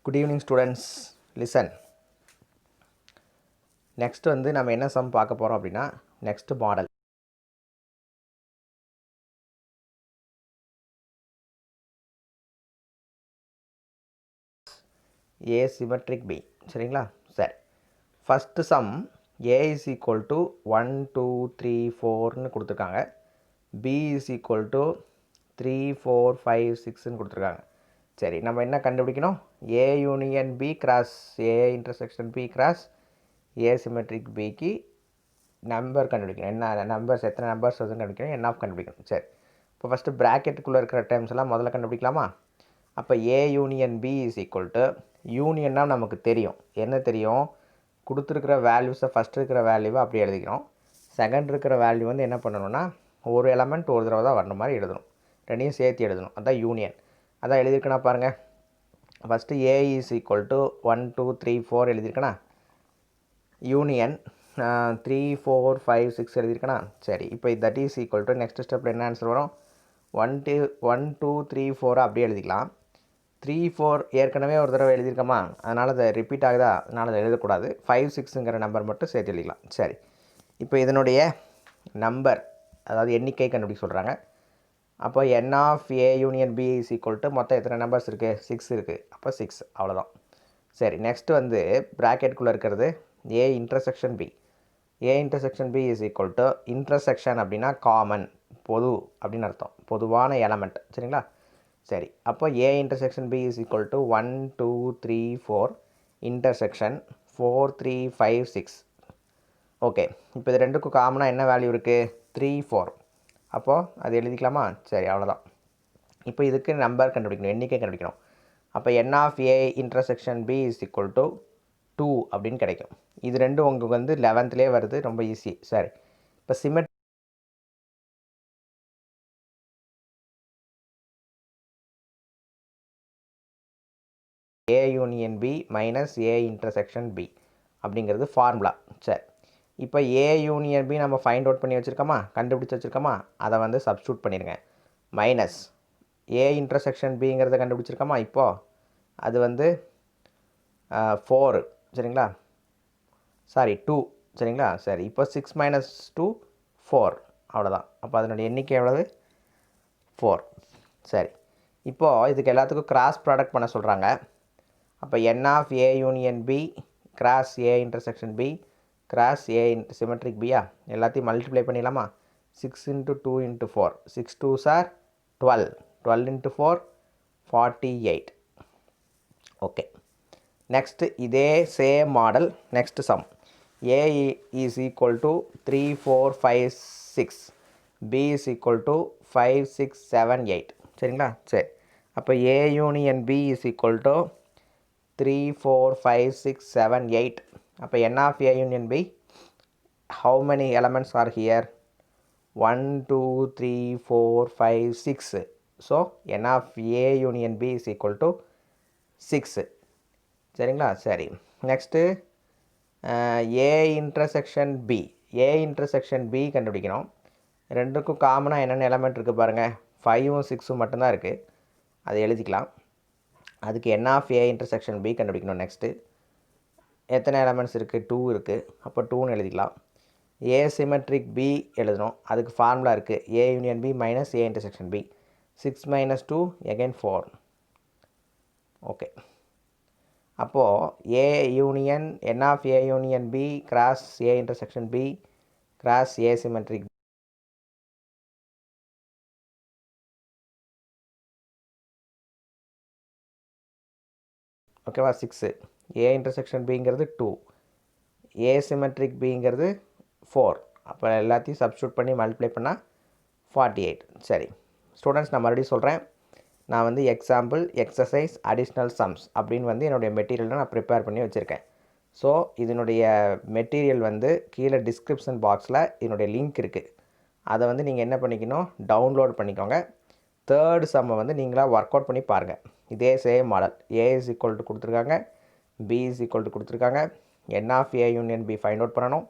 Good evening students, listen. Next வந்து நம்ம என்ன சம் பார்க்க போகிறோம் அப்படின்னா next model. A symmetric B. சரிங்களா? சரி. First sum A is equal to 1, 2, 3, 4ன்னு கொடுத்துருக்காங்க. B is equal to 3, 4, 5, 6ன்னு கொடுத்துருக்காங்க. சரி, நம்ம என்ன கண்டுபிடிக்கணும்? A union B cross A intersection B cross A symmetric Bக்கு நம்பர் கண்டுபிடிக்கணும். என்ன நம்பர்ஸ், எத்தனை நம்பர்ஸ் வருதுன்னு கண்டுபிடிக்கணும், என்ன ஆஃப் கண்டுபிடிக்கணும். சரி, இப்போ ஃபஸ்ட்டு ப்ராக்கெட்டுக்குள்ளே இருக்கிற டேர்ம்ஸ் எல்லாம் முதல்ல கண்டுபிடிக்கலாமா? அப்போ A union B is equal to, யூனியன்னா நமக்கு தெரியும், என்ன தெரியும், கொடுத்துருக்கிற வேல்யூஸை ஃபஸ்ட் இருக்கிற வேல்யூவை அப்படி எழுதிக்கிறோம். செகண்ட் இருக்கிற வேல்யூ வந்து என்ன பண்ணணும்னா ஒரு எலமெண்ட் ஒரு தடவை தான் வரணும் மாதிரி எழுதணும், ரெண்டையும் சேர்த்து எழுதணும். அதுதான் யூனியன். அதான் எழுதியிருக்கேனா பாருங்கள். First A is equal to 1, 2, 3, 4 எழுதியிருக்கேனா, யூனியன் 3, 4, 5, 6 எழுதியிருக்கேனா. சரி, இப்போ that is equal to next ஸ்டெப்பில் என்ன ஆன்சர் வரும்? 1, 2, 3, 4 அப்படியே எழுதிக்கலாம். 3, 4 ஏற்கனவே ஒரு தடவை எழுதியிருக்கோமா, அதனால் அதை ரிப்பீட் ஆகுதா, அதனால் அதை எழுதக்கூடாது. 5, 6ங்கிற நம்பர் மட்டும் சேர்த்து எழுதிக்கலாம். சரி, இப்போ இதனுடைய நம்பர், அதாவது எண்ணிக்கை கண்டுபிடிக்க சொல்கிறாங்க. அப்போ n of A union B is equal to மொத்தம் எத்தனை நம்பர்ஸ் இருக்குது? 6 இருக்குது. அப்போ 6, அவ்வளோதான். சரி, நெக்ஸ்ட்டு வந்து ப்ராக்கெட்டுக்குள்ளே இருக்கிறது A intersection B. A intersection B is equal to, intersection அப்படின்னா காமன், பொது அப்படின்னு அர்த்தம், பொதுவான எலமெண்ட். சரிங்களா? சரி, அப்போ A intersection B is equal to 1, 2, 3, 4 intersection 4, 3, 5, 6. Okay, இப்போ இது ரெண்டுக்கும் காமனாக என்ன வேல்யூ இருக்குது? 3, 4. அப்போது அது எழுதிக்கலாமா? சரி, அவ்வளோதான். இப்போ இதுக்கு நம்பர் கண்டுபிடிக்கணும், எண்ணிக்கை கண்டுபிடிக்கணும். அப்போ n of A intersection B is equal to 2 அப்படின்னு கிடைக்கும். இது ரெண்டும் உங்களுக்கு வந்து 11லே வருது, ரொம்ப ஈஸி. சரி, இப்போ symmetry A union B minus A intersection B அப்படிங்கிறது ஃபார்முலா. சரி, இப்போ ஏ யூனியன் பி நம்ம ஃபைண்ட் அவுட் பண்ணி வச்சுருக்கோமா, கண்டுபிடிச்சி வச்சுருக்கோமா, அதை வந்து சப்ஸ்டியூட் பண்ணிடுங்க. மைனஸ் ஏ இன்டர்செக்ஷன் பிங்கிறத கண்டுபிடிச்சிருக்கோமா, இப்போது அது வந்து 4, சரிங்களா, சாரி 2, சரிங்களா. சரி, இப்போ 6 மைனஸ் 2 4, அவ்வளோதான். அப்போ அதனுடைய எண்ணிக்கை எவ்வளவு? 4. சரி, இப்போது இதுக்கு எல்லாத்துக்கும் கிராஸ் ப்ராடக்ட் பண்ண சொல்கிறாங்க. அப்போ n of A union B cross A intersection B cross A symmetric பியா, எல்லாத்தையும் மல்டிப்ளை பண்ணிடலாமா? 6 × 2 × 4, 6 2s are 12, 12 × 4 48. ஓகே, நெக்ஸ்ட்டு இதே same model, next sum. A is equal to 3, 4, 5, 6. B is equal to 5, 6, 7, 8. சரிங்களா? சரி, அப்போ A union B is equal to 3, 4, 5, 6, 7, 8. அப்போ N of A union B, how many elements are here? 1, 2, 3, 4, 5, 6. So N of A union B is equal to 6. சரிங்களா? சரி, next A intersection B. A intersection B கண்டுபிடிக்கணும். ரெண்டுக்கும் காமனாக என்னென்ன element இருக்குது பாருங்கள், 5ம் 6ம் மட்டும்தான் இருக்குது, அதை எழுதிக்கலாம். அதுக்கு என் ஆஃப் ஏ இன்டர்செக்ஷன் பி கண்டுபிடிக்கணும். நெக்ஸ்ட்டு எத்தனை எலமெண்ட்ஸ் இருக்குது? 2 இருக்குது. அப்போ 2ன்னு எழுதிக்கலாம். ஏ சிமெட்ரிக் பி எழுதணும், அதுக்கு ஃபார்முலா இருக்குது, A union B minus A intersection B. 6 minus 2 again 4. Okay, அப்போது A union n of A union B cross A intersection B cross A symmetric, ஓகேவா? 6, ஏ இன்டர்செக்ஷன் பிங்கிறது 2, ஏ சிமெட்ரிக் பிங்கிறது 4. அப்போ எல்லாத்தையும் சப்ஸ்டியூட் பண்ணி மல்டிப்ளை பண்ணால் 48. சரி ஸ்டூடெண்ட்ஸ், நான் மறுபடியும் சொல்கிறேன், நான் வந்து எக்ஸாம்பிள், எக்ஸசைஸ், அடிஷ்னல் சம்ஸ் அப்படின்னு வந்து என்னுடைய மெட்டீரியலில் நான் ப்ரிப்பேர் பண்ணி வச்சுருக்கேன். ஸோ இதனுடைய மெட்டீரியல் வந்து கீழே டிஸ்கிரிப்ஷன் பாக்ஸில் இதனுடைய லிங்க் இருக்குது, அதை வந்து நீங்கள் என்ன பண்ணிக்கணும், டவுன்லோட் பண்ணிக்கோங்க. தேர்ட் சம்மை வந்து நீங்களாக ஒர்க் அவுட் பண்ணி பாருங்கள். இதே same model, A is equal to கொடுத்துருக்காங்க, பி இஸ் ஈக்குவல் டு கொடுத்துருக்காங்க, n of A union B find out பண்ணணும்,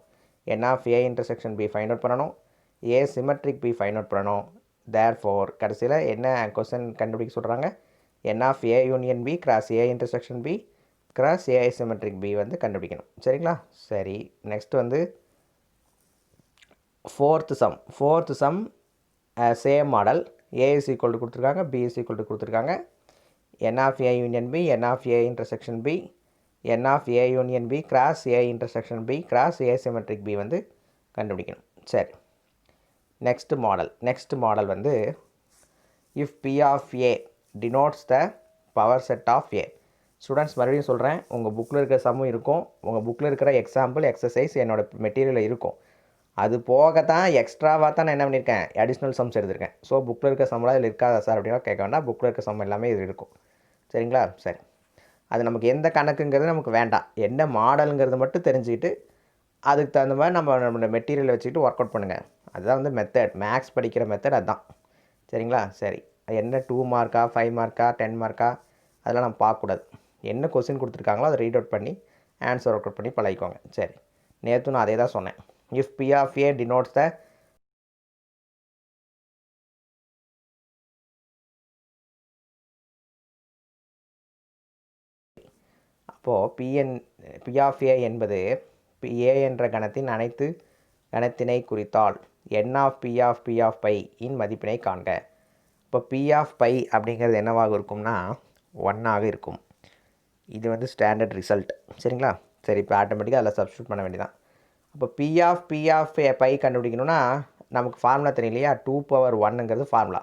n of A intersection B find out பண்ணணும், A symmetric B find out பண்ணணும். Therefore கடைசியில் என்ன கொஸ்டின் கண்டுபிடிக்க சொல்கிறாங்க, n of a union b cross a intersection b cross a asymmetric b வந்து கண்டுபிடிக்கணும். சரிங்களா? சரி, நெக்ஸ்ட் வந்து fourth some same model. a is equal to கொடுத்துருக்காங்க, b is equal to கொடுத்துருக்காங்க. n of a union b, n of a intersection b, n of a union b cross a intersection b cross asymmetric b வந்து கண்டுபிடிக்கணும். சரி, next model வந்து if p of a denotes the power set of a. Students மறுபடியும் சொல்கிறேன், உங்கள் புக்கில் இருக்கிற சம்மும் இருக்கும், உங்கள் புக்கில் இருக்கிற எக்ஸாம்பிள் எக்ஸசைஸ் என்னோடய மெட்டீரியலில் இருக்கும். அது போக தான் எக்ஸ்ட்ராவாக தான் நான் என்ன பண்ணியிருக்கேன், அடிஷ்னல் சம்ஸ் எடுத்திருக்கேன். ஸோ புக்கில் இருக்க சம்மெலாம் இதில் இருக்காதா சார் அப்படின்னா கேட்க வேண்டாம், புக்கில் இருக்க சம் எல்லாமே இது இருக்கும். சரிங்களா? சரி, அது நமக்கு எந்த கணக்குங்கிறது நமக்கு வேண்டாம், என்ன மாடலுங்கிறது மட்டும் தெரிஞ்சுக்கிட்டு அதுக்கு தகுந்த மாதிரி நம்மளோட மெட்டீரியலை வச்சுக்கிட்டு ஒர்க் அவுட் பண்ணுங்கள். அதுதான் வந்து மெத்தட், மேக்ஸ் படிக்கிற மெத்தட் அதுதான். சரிங்களா? சரி, என்ன 2 மார்க்கா 5 மார்க்கா 10 மார்க்கா அதெல்லாம் நம்ம பார்க்கக்கூடாது. என்ன கொஸ்டின் கொடுத்துருக்காங்களோ அதை ரீட் அவுட் பண்ணி ஆன்சர் ஒர்க் அவுட் பண்ணி பழகிக்கோங்க. சரி, நேற்று நான் அதே தான் சொன்னேன். if p of a denotes the அப்போது p of a என்பது a என்ற கணத்தின் அனைத்து கணத்தினை குறித்தால் n of p of pi இன் மதிப்பினை காண்க. இப்போ p of pi அப்படிங்கிறது என்னவாக இருக்கும்னா 1ஆக இருக்கும். இது வந்து ஸ்டாண்டர்ட் ரிசல்ட். சரிங்களா? சரி, இப்போ ஆட்டோமேட்டிக்காக அதில் சப்ஸ்டியூட் பண்ண வேண்டியதான். அப்போ p of pi கண்டுபிடிக்கணும்னா நமக்கு ஃபார்முலா தெரியும் இல்லையா, 2 பவர் 1ங்கிறது ஃபார்முலா,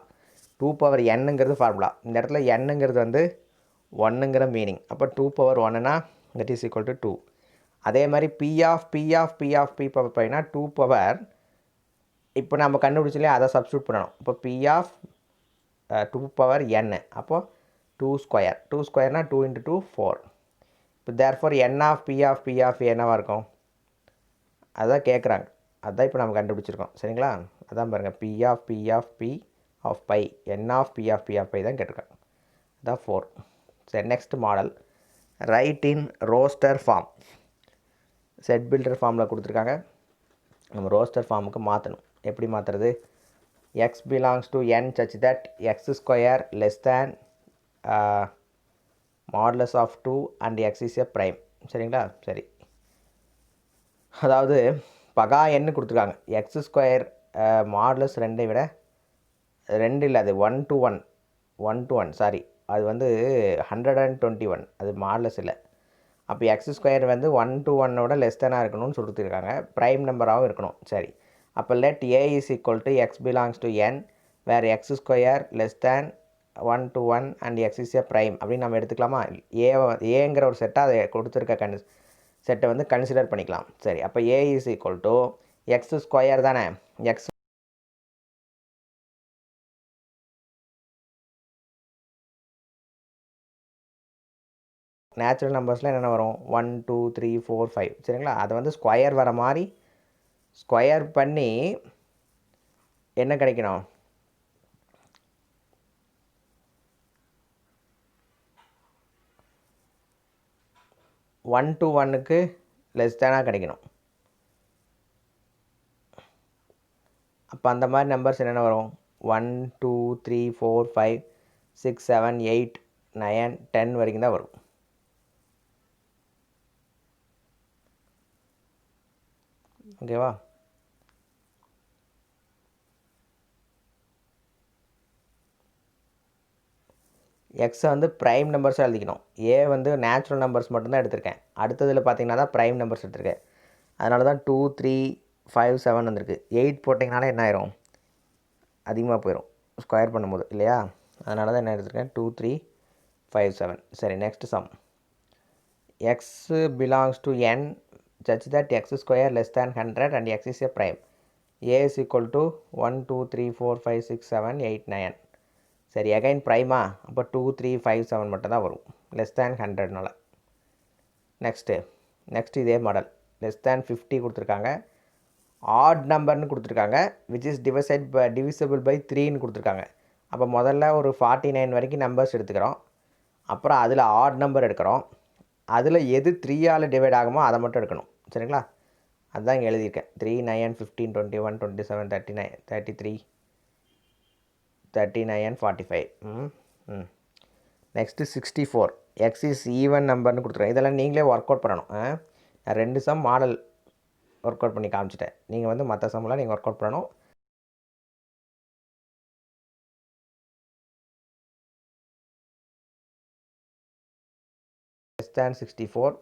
2 பவர் nங்கிறது ஃபார்முலா. இந்த இடத்துல nங்கிறது வந்து 1ங்கிற மீனிங். அப்போ 2 பவர் 1னா தட் இஸ் ஈக்குவல் டு 2. அதே மாதிரி p of பவர் பைனா 2 பவர், இப்போ நம்ம கண்டுபிடிச்சிலையே அதை சப்ஸ்டியூட் பண்ணணும். இப்போ p of 2 பவர் n, அப்போது 2 ஸ்கொயர்னால் 2 × 2 4. இப்போ therefore n of p of என்னவாக இருக்கும், அதுதான் கேட்குறாங்க, அதுதான் இப்போ நம்ம கண்டுபிடிச்சிருக்கோம். சரிங்களா? அதான் பாருங்கள், p of pi, n of p of pi தான் கேட்டிருக்காங்க. அதான் 4. சரி, next model write in roster form. Set builder ஃபார்மில் கொடுத்துருக்காங்க, நம்ம ரோஸ்டர் ஃபார்முக்கு மாற்றணும். எப்படி மாற்றுறது, x belongs to n such that x square less than modulus of 2 and x is a prime. சரிங்களா? சரி, அதாவது பகா n கொடுத்துருக்காங்க, எக்ஸ் ஸ்கொயர் மாடுலஸ் 2ஐ விட 2 இல்லை, அது 1 to 1 சாரி, அது வந்து 121, அது மாடுலஸ் இல்லை. அப்போ எக்ஸ் ஸ்கொயர் வந்து 1 to 1ஓட லெஸ் தேனாக இருக்கணும்னு சொல்லிட்டுருக்காங்க, ப்ரைம் நம்பராகவும் இருக்கணும். சரி, அப்போ let a is equal to x belongs to n where x square less than 1 to 1 and x is a prime அப்படின்னு நம்ம எடுத்துக்கலாமா? ஏங்கிற ஒரு செட்டாக அதை கொடுத்துருக்க செட்டை வந்து கன்சிடர் பண்ணிக்கலாம். சரி, அப்போ a is equal to X square தானே, எக்ஸ் நேச்சுரல் நம்பர்ஸில் என்னென்ன வரும், 1 2 3 4 5. சரிங்களா? அதை வந்து ஸ்கொயர் வர மாதிரி ஸ்கொயர் பண்ணி என்ன கிடைக்கணும், ஒன் டு 1க்கு லெஸ் தேனாக கிடைக்கணும். அப்போ அந்த மாதிரி நம்பர்ஸ் என்னென்ன வரும், 1 2 3 4 5 6 7 8 9 10 வரைக்கும் தான் வரும். ஓகேவா? எக்ஸை வந்து ப்ரைம் நம்பர்ஸாக எழுதிக்கணும். ஏ வந்து நேச்சுரல் நம்பர்ஸ் மட்டும்தான் எடுத்திருக்கேன், அடுத்ததில் பார்த்தீங்கன்னா தான் ப்ரைம் நம்பர்ஸ் எடுத்திருக்கேன். அதனால தான் 2 3 5 7 வந்திருக்கு. 8 போட்டிங்கனால என்ன ஆயிரும், அதிகமாக போயிடும் ஸ்கொயர் பண்ணும்போது இல்லையா, அதனால தான் என்ன எடுத்திருக்கேன் 2 3 5 7. சரி, next sum X belongs to n such that x square less than 100 and x is a prime. a is equal to 1 2 3 4 5 6 7 8 9. சரி, அகைன் ப்ரைமா, அப்போ 2 3 5 7 மட்டும் தான் வரும் லெஸ் தேன் 100னால. நெக்ஸ்ட் இதே மாடல் லெஸ் தேன் 50 கொடுத்துருக்காங்க, ஆட் நம்பர்னு கொடுத்துருக்காங்க, விச் இஸ் டிவிசபிள் பை 3ன்னு கொடுத்துருக்காங்க. அப்போ முதல்ல ஒரு 49 வரைக்கும் நம்பர்ஸ் எடுத்துக்கிறோம், அப்புறம் அதில் ஆட் நம்பர் எடுக்கிறோம், அதில் எது 3ஆல் டிவைட் ஆகுமோ அதை மட்டும் எடுக்கணும். சரிங்களா? அதுதான் இங்கே எழுதியிருக்கேன். 3 9 15 21 27 39 33 39 45. நெக்ஸ்ட்டு 64 எக்ஸ் இஸ் ஈவன் நம்பர்னு கொடுத்துருக்கேன். இதெல்லாம் நீங்களே ஒர்க் அவுட் பண்ணணும். நான் 2 சம் மாடல் ஒர்க் அவுட் பண்ணி காமிச்சிட்டேன். நீங்கள் வந்து மற்ற சம்லாம் நீங்கள் ஒர்க் அவுட் பண்ணணும். லெஸ் தேன் 64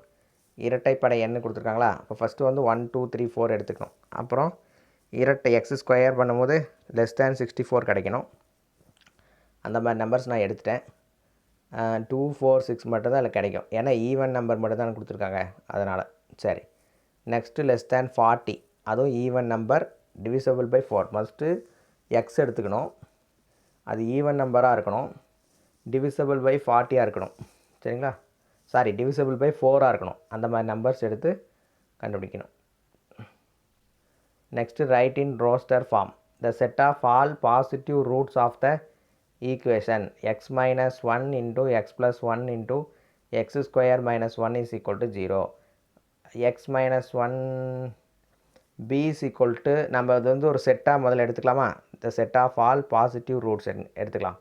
இரட்டைப்படை எண்ணு கொடுத்துருக்காங்களா? இப்போ ஃபஸ்ட்டு வந்து 1 2 3 4 எடுத்துக்கணும். அப்புறம் இரட்டை எக்ஸ் ஸ்கொயர் பண்ணும்போது லெஸ் தேன் 64 கிடைக்கணும். அந்த மாதிரி நம்பர்ஸ் நான் எடுத்துட்டேன். 2 4 6 மட்டும் தான் அதில் கிடைக்கும். ஏன்னா ஈவன் நம்பர் மட்டும் தான் கொடுத்துருக்காங்க, அதனால். சரி, நெக்ஸ்ட்டு லெஸ் தேன் 40, அதுவும் even number divisible by 4. First x எடுத்துக்கணும், அது ஈவன் நம்பராக இருக்கணும், டிவிசபிள் பை 40 இருக்கணும். சரிங்களா? சாரி, டிவிசபிள் பை 4 இருக்கணும். அந்த மாதிரி நம்பர்ஸ் எடுத்து கண்டுபிடிக்கணும். Next write in roster form the set of all positive roots of the equation x minus 1 into x plus 1 into x square minus 1 is equal to 0. X minus 1 P is equal to, நம்ம அது வந்து ஒரு செட்டாக முதல்ல எடுத்துக்கலாமா? The set of all positive roots எடுத்துக்கலாம்.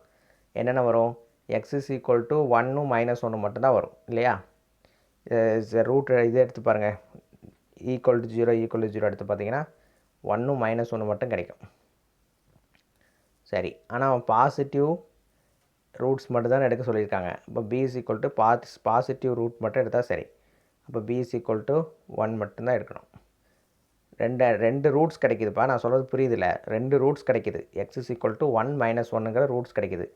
என்னென்ன வரும்? X is equal to 1 minus 1 மட்டும்தான் வரும் இல்லையா? ரூட் இது எடுத்து பாருங்கள், ஈக்குவல் டு 0 ஈக்குவல் டு 0 எடுத்து பார்த்தீங்கன்னா 1 மைனஸ் 1 மட்டும் கிடைக்கும். சரி, ஆனால் பாசிட்டிவ் ரூட்ஸ் மட்டும் தான் எடுக்க சொல்லியிருக்காங்க. இப்போ P is equal to positive root மட்டும் எடுத்தால் சரி. அப்போ பி இஸ் ஈக்குவல் டு 1 மட்டும்தான் எடுக்கணும். ரெண்டு ரூட்ஸ் கிடைக்குதுப்பா, நான் சொல்கிறது புரியுதில்ல? 2 ரூட்ஸ் கிடைக்குது. X is equal to 1 minus 1ங்கிற ரூட்ஸ் கிடைக்குது.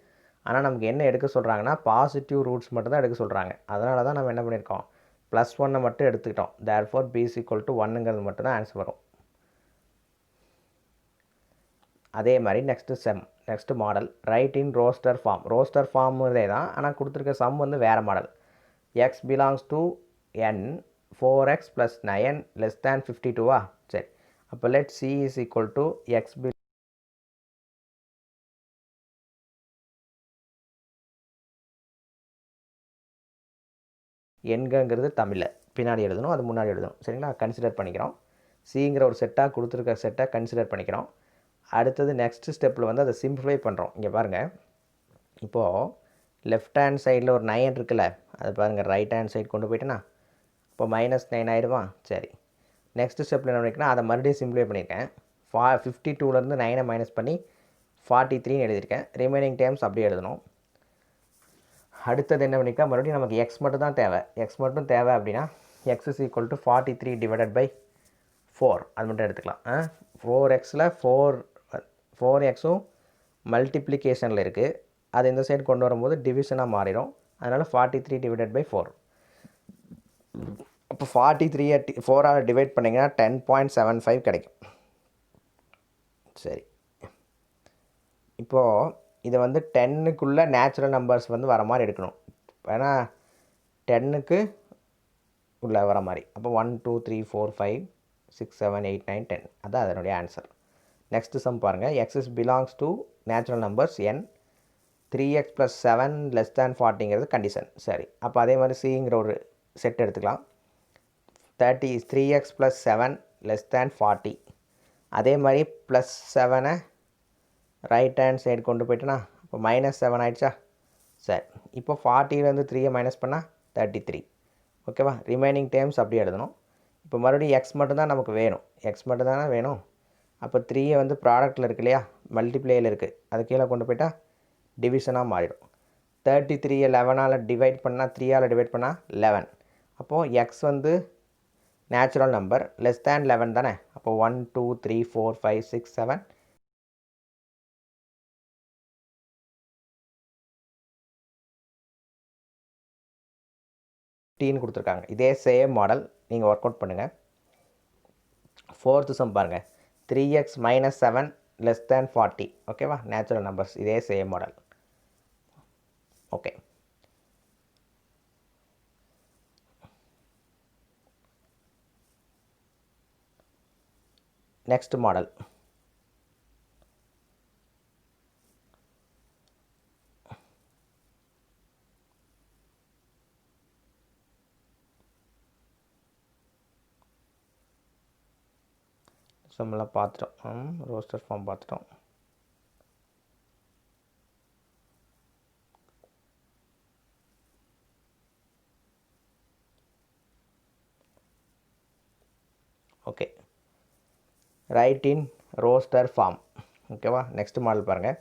ஆனால் நமக்கு என்ன எடுக்க சொல்கிறாங்கன்னா பாசிட்டிவ் ரூட்ஸ் மட்டும் தான் எடுக்க சொல்கிறாங்க. அதனால தான் நம்ம என்ன பண்ணியிருக்கோம், ப்ளஸ் 1 மட்டும் எடுத்துக்கிட்டோம். Therefore B is equal to 1ங்கிறது மட்டும் தான் ஆன்சர் வரும். அதே மாதிரி next model write in roster form. Roster form இதே தான், ஆனால் கொடுத்துருக்க சம் வந்து வேறு model. X belongs to N 4x + 9 less than 52வா? சரி, அப்போ let C is equal to x எண்கங்கிறது தமிழில் பின்னாடி எழுதணும், அது முன்னாடி எழுதணும். சரிங்களா? கன்சிடர் பண்ணிக்கிறோம். சிங்கிற ஒரு செட்டாக கொடுத்துருக்க செட்டை கன்சிடர் பண்ணிக்கிறோம். அடுத்தது நெக்ஸ்ட் ஸ்டெப்பில் வந்து அதை சிம்பிளிஃபை பண்ணுறோம். இங்கே பாருங்கள், இப்போது லெஃப்ட் ஹேண்ட் சைடில் ஒரு 9 இருக்குல்ல, அது பாருங்கள் ரைட் ஹேண்ட் சைடு கொண்டு போயிட்டேன்னா இப்போ -9 ஆகிடுமா? சரி, நெக்ஸ்ட் ஸ்டெப்பில் என்ன பண்ணியிருக்கேன்னா அதை மறுபடியும் சிம்பிளிஃபை பண்ணியிருக்கேன். 52லேருந்து 9 மைனஸ் பண்ணி 43ன்னு எழுதியிருக்கேன். ரிமைனிங் டேர்ம்ஸ் அப்படியே எழுதணும். அடுத்தது என்ன பண்ணியிருக்கா, மறுபடியும் நமக்கு எக்ஸ் மட்டும் தான் தேவை. எக்ஸ் மட்டும் தேவை அப்படின்னா x is equal to 43 divided by 4 அது மட்டும் எடுத்துக்கலாம். 4xல் 4xம் மல்டிப்ளிகேஷனில் இருக்குது. அது இந்த சைடு கொண்டு வரும்போது டிவிஷனாக மாறிடும். அதனால் 43 டிவைடட் பை 4. அப்போ 43 4ஆல் டிவைட் பண்ணிங்கன்னா 10.75 கிடைக்கும். சரி, இப்போது இதை வந்து 10க்குள்ளே நேச்சுரல் நம்பர்ஸ் வந்து வர மாதிரி எடுக்கணும். ஏன்னா 10க்கு உள்ளே வர மாதிரி. அப்போ 1 2 3 4 5 6 7 8 9 10 அதான் அதனுடைய ஆன்சர். நெக்ஸ்ட்டு சம் பாருங்கள். X's belongs to natural numbers n 3x + 7 less than 40ங்கிறது கண்டிஷன். சரி, அப்போ அதே மாதிரி சிங்கிற ஒரு செட் எடுத்துக்கலாம். 3x + 7 less than 40. அதே மாதிரி +7 ரைட் ஹேண்ட் சைடு கொண்டு போய்ட்டுனா இப்போ -7 ஆகிடுச்சா? சரி, இப்போ 40லேருந்து 3 மைனஸ் பண்ணால் 33. ஓகேவா? ரிமைனிங் டேர்ம்ஸ் அப்படியே எழுதணும். இப்போ மறுபடியும் எக்ஸ் மட்டும்தான் நமக்கு வேணும். எக்ஸ் மட்டும் தானே வேணும். அப்போ 3 வந்து ப்ராடக்ட்டில் இருக்குது இல்லையா, மல்டிப்ளேயில் இருக்குது, அது கீழே கொண்டு போய்ட்டால் டிவிஷனாக மாறிடும். 33 11ஆல் டிவைட் பண்ணால் 3ஆல் டிவைட் பண்ணால் 11. அப்போது எக்ஸ் வந்து நேச்சுரல் நம்பர் லெஸ் தேன் 11 தானே. அப்போ 1 2 3 4 5 6 7 15 கொடுத்துருக்காங்க. இதே சேம் மாடல் நீங்கள் ஒர்க் அவுட் பண்ணுங்கள். 4th சம் பாருங்கள். 3x - 7 less than 40. ஓகேவா? நேச்சுரல் நம்பர்ஸ், இதே same model. Okay, next model. சம்மெல்லாம் பார்த்துட்டோம். ரோஸ்டர் ஃபார்ம் பார்த்துட்டோம். Okay, write in roster form. ஓகேவா, நெக்ஸ்ட் மாடல் பாருங்கள்.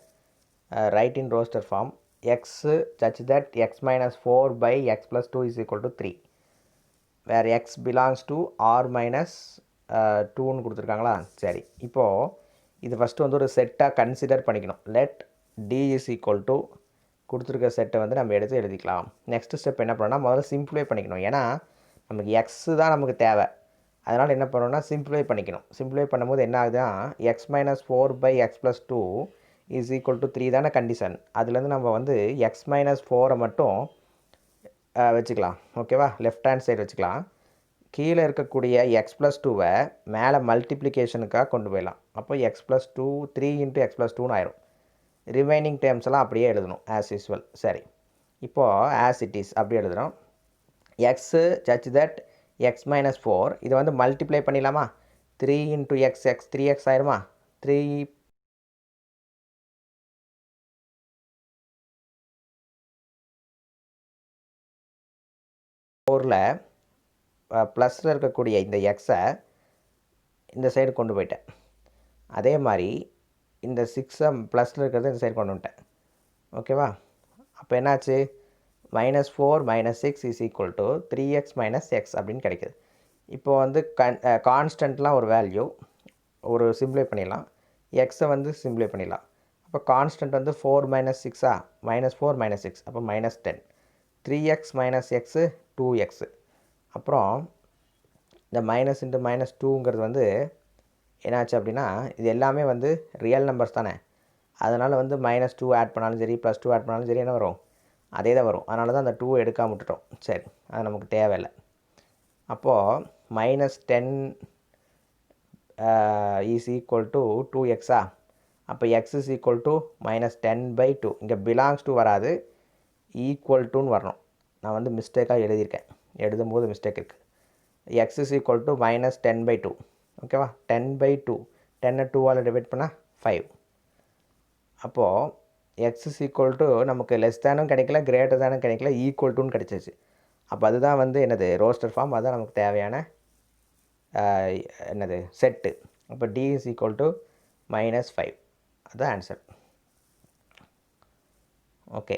Write in roster form x such that x minus 4/x + 2 is equal to 3 where x belongs to R minus 2ன்னு கொடுத்துருக்காங்களா. சரி, இப்போது இது ஃபஸ்ட்டு வந்து ஒரு செட்டாக கன்சிடர் பண்ணிக்கணும். Let T is equal to கொடுத்துருக்க செட்டை வந்து நம்ம எடுத்து எழுதிக்கலாம். நெக்ஸ்ட் ஸ்டெப் என்ன பண்ணணும்னா முதல்ல சிம்பிளிஃபை பண்ணிக்கணும். ஏன்னா நமக்கு எக்ஸு தான் நமக்கு தேவை. அதனால் என்ன பண்ணணும்னா சிம்பிளிஃபை பண்ணிக்கணும். சிம்பிளிஃபை பண்ணும்போது என்ன ஆகுதுன்னா X minus 4/x + 2 is equal to 3 தானே கண்டிஷன். அதுலேருந்து நம்ம வந்து எக்ஸ் மைனஸ் 4 மட்டும் வச்சுக்கலாம். ஓகேவா, லெஃப்ட் ஹேண்ட் சைடு வச்சுக்கலாம். கீழே இருக்கக்கூடிய எக்ஸ் + 2வை மேலே மல்டிப்ளிகேஷனுக்காக கொண்டு போயிடலாம். அப்போ எக்ஸ் + 2 3 × x + 2ன்னு ஆயிரும். ரிமைனிங் டேர்ம்ஸ் எல்லாம் அப்படியே எழுதணும் ஆஸ் யூஸ்வல். சரி, இப்போது ஆஸ் இட் இஸ் அப்படி எழுதுகிறோம். X such that x minus 4 இதை வந்து மல்டிப்ளை பண்ணிடலாமா. 3 × x x 3x ஆயிருமா. 3 4ல் ப்ளஸில் இருக்கக்கூடிய இந்த எக்ஸை இந்த சைடு கொண்டு போயிட்டேன். அதே மாதிரி இந்த 6 ப்ளஸில் இருக்கிறத இந்த சைடு கொண்டு வந்துட்டேன். ஓகேவா, அப்போ என்னாச்சு -4 - 6 is equal to 3x - x அப்படின்னு கிடைக்குது. இப்போ வந்து கான்ஸ்டன்ட்லாம் ஒரு வேல்யூ ஒரு சிம்பிளை பண்ணிடலாம். எக்ஸை வந்து சிம்பிளை பண்ணிடலாம். அப்போ கான்ஸ்டன்ட் வந்து 4 - 6 -4 - 6 அப்போ -10. 3x - x 2x. அப்புறம் இந்த மைனஸ் இன்ட்டு -2ங்கிறது வந்து என்னாச்சு அப்படின்னா இது எல்லாமே வந்து ரியல் நம்பர்ஸ் தானே. அதனால் வந்து -2 ஆட் பண்ணாலும் சரி +2 ஆட் பண்ணாலும் சரி என்ன வரும், அதே தான் வரும். அதனால தான் அந்த 2 எடுக்காமல் விட்டுட்டோம். சரி, அது நமக்கு தேவையில்லை. அப்போது -10 இஸ் ஈக்குவல் டு 2x. அப்போ x இஸ் ஈக்குவல் டு -10/2. இங்கே பிலாங்ஸ் டு வராது, ஈக்குவல் டுன்னு வரணும். நான் வந்து மிஸ்டேக்காக எழுதியிருக்கேன், எழுதும்போது மிஸ்டேக் இருக்குது. x is equal to -10/2. ஓகேவா, 10/2 10 2ஆல் டிவைட் பண்ணால் 5. அப்போது x இஸ் ஈக்குவல் டு நமக்கு லெஸ் தேனும் கிடைக்கல, கிரேட்டர் தேனும் கிடைக்கல, ஈக்குவல் டுன்னு கிடைச்சிச்சு. அப்போ அதுதான் வந்து என்னது ரோஸ்டர் ஃபார்ம். அதுதான் நமக்கு தேவையான என்னது செட்டு. அப்போ d இஸ் ஈக்குவல் டு -5. அதுதான் ஆன்சர். ஓகே,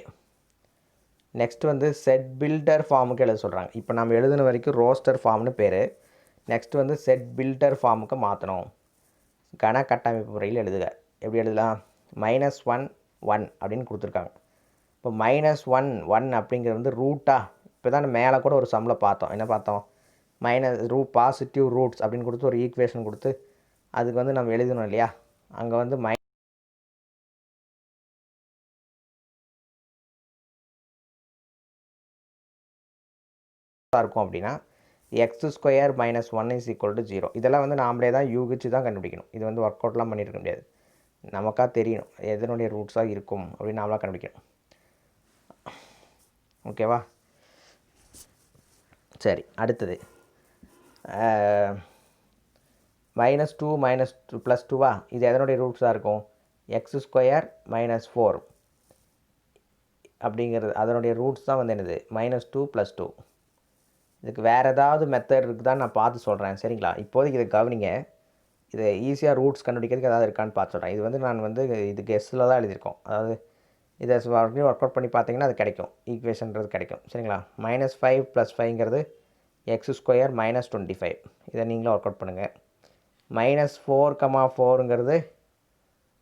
நெக்ஸ்ட் வந்து செட் பில்டர் ஃபார்முக்கு எழுத சொல்கிறாங்க. இப்போ நம்ம எழுதுன வரைக்கும் ரோஸ்டர் ஃபார்ம்னு பேர். நெக்ஸ்ட் வந்து செட் பில்டர் ஃபார்முக்கு மாற்றணும். கன கட்டமைப்பு முறையில் எழுதுக. எப்படி எழுதலாம், -1 1 அப்படின்னு கொடுத்துருக்காங்க. இப்போ -1 1 அப்படிங்கிறது வந்து ரூட்டாக இப்போ தான் மேலே கூட ஒரு சம்மில் பார்த்தோம். என்ன பார்த்தோம், பாசிட்டிவ் ரூட்ஸ் அப்படின்னு கொடுத்து ஒரு ஈக்குவேஷன் கொடுத்து அதுக்கு வந்து நம்ம எழுதணும் இல்லையா. அங்கே வந்து இருக்கும் அப்படின்னா x² - 1 இஸ் ஈக்குவல் டு 0. இதெல்லாம் வந்து நாமளே தான் யூகிச்சு தான் கண்டுபிடிக்கணும். இது வந்து ஒர்க் அவுட்லாம் பண்ணியிருக்க முடியாது. நமக்காக தெரியணும் எதனுடைய ரூட்ஸாக இருக்கும் அப்படின்னு நாமளாக கண்டுபிடிக்கணும். ஓகேவா, சரி, அடுத்தது -2 - 2 இது எதனுடைய ரூட்ஸாக இருக்கும், x² - 4 அப்படிங்கிறது அதனுடைய ரூட்ஸ் தான் வந்து என்னது -2 + 2. இதுக்கு வேறு ஏதாவது மெத்தட் இருக்குது தான் நான் பார்த்து சொல்கிறேன். சரிங்களா, இப்போதைக்கு இதை கவனிங்க. இதை ஈஸியாக ரூட்ஸ் கண்டுபிடிக்கிறதுக்கு ஏதாவது இருக்கான்னு பார்த்து சொல்கிறேன். இது வந்து நான் வந்து இது கெஸ்ஸில் தான் எழுதியிருக்கோம். அதாவது இதை ஒர்க் அவுட் பண்ணி பார்த்தீங்கன்னா அது கிடைக்கும், ஈக்குவேஷன்றது கிடைக்கும். சரிங்களா, -5 + 5ங்கிறது x² - 25. இதை நீங்களும் ஒர்க் அவுட் பண்ணுங்கள். -4, 4ங்கிறது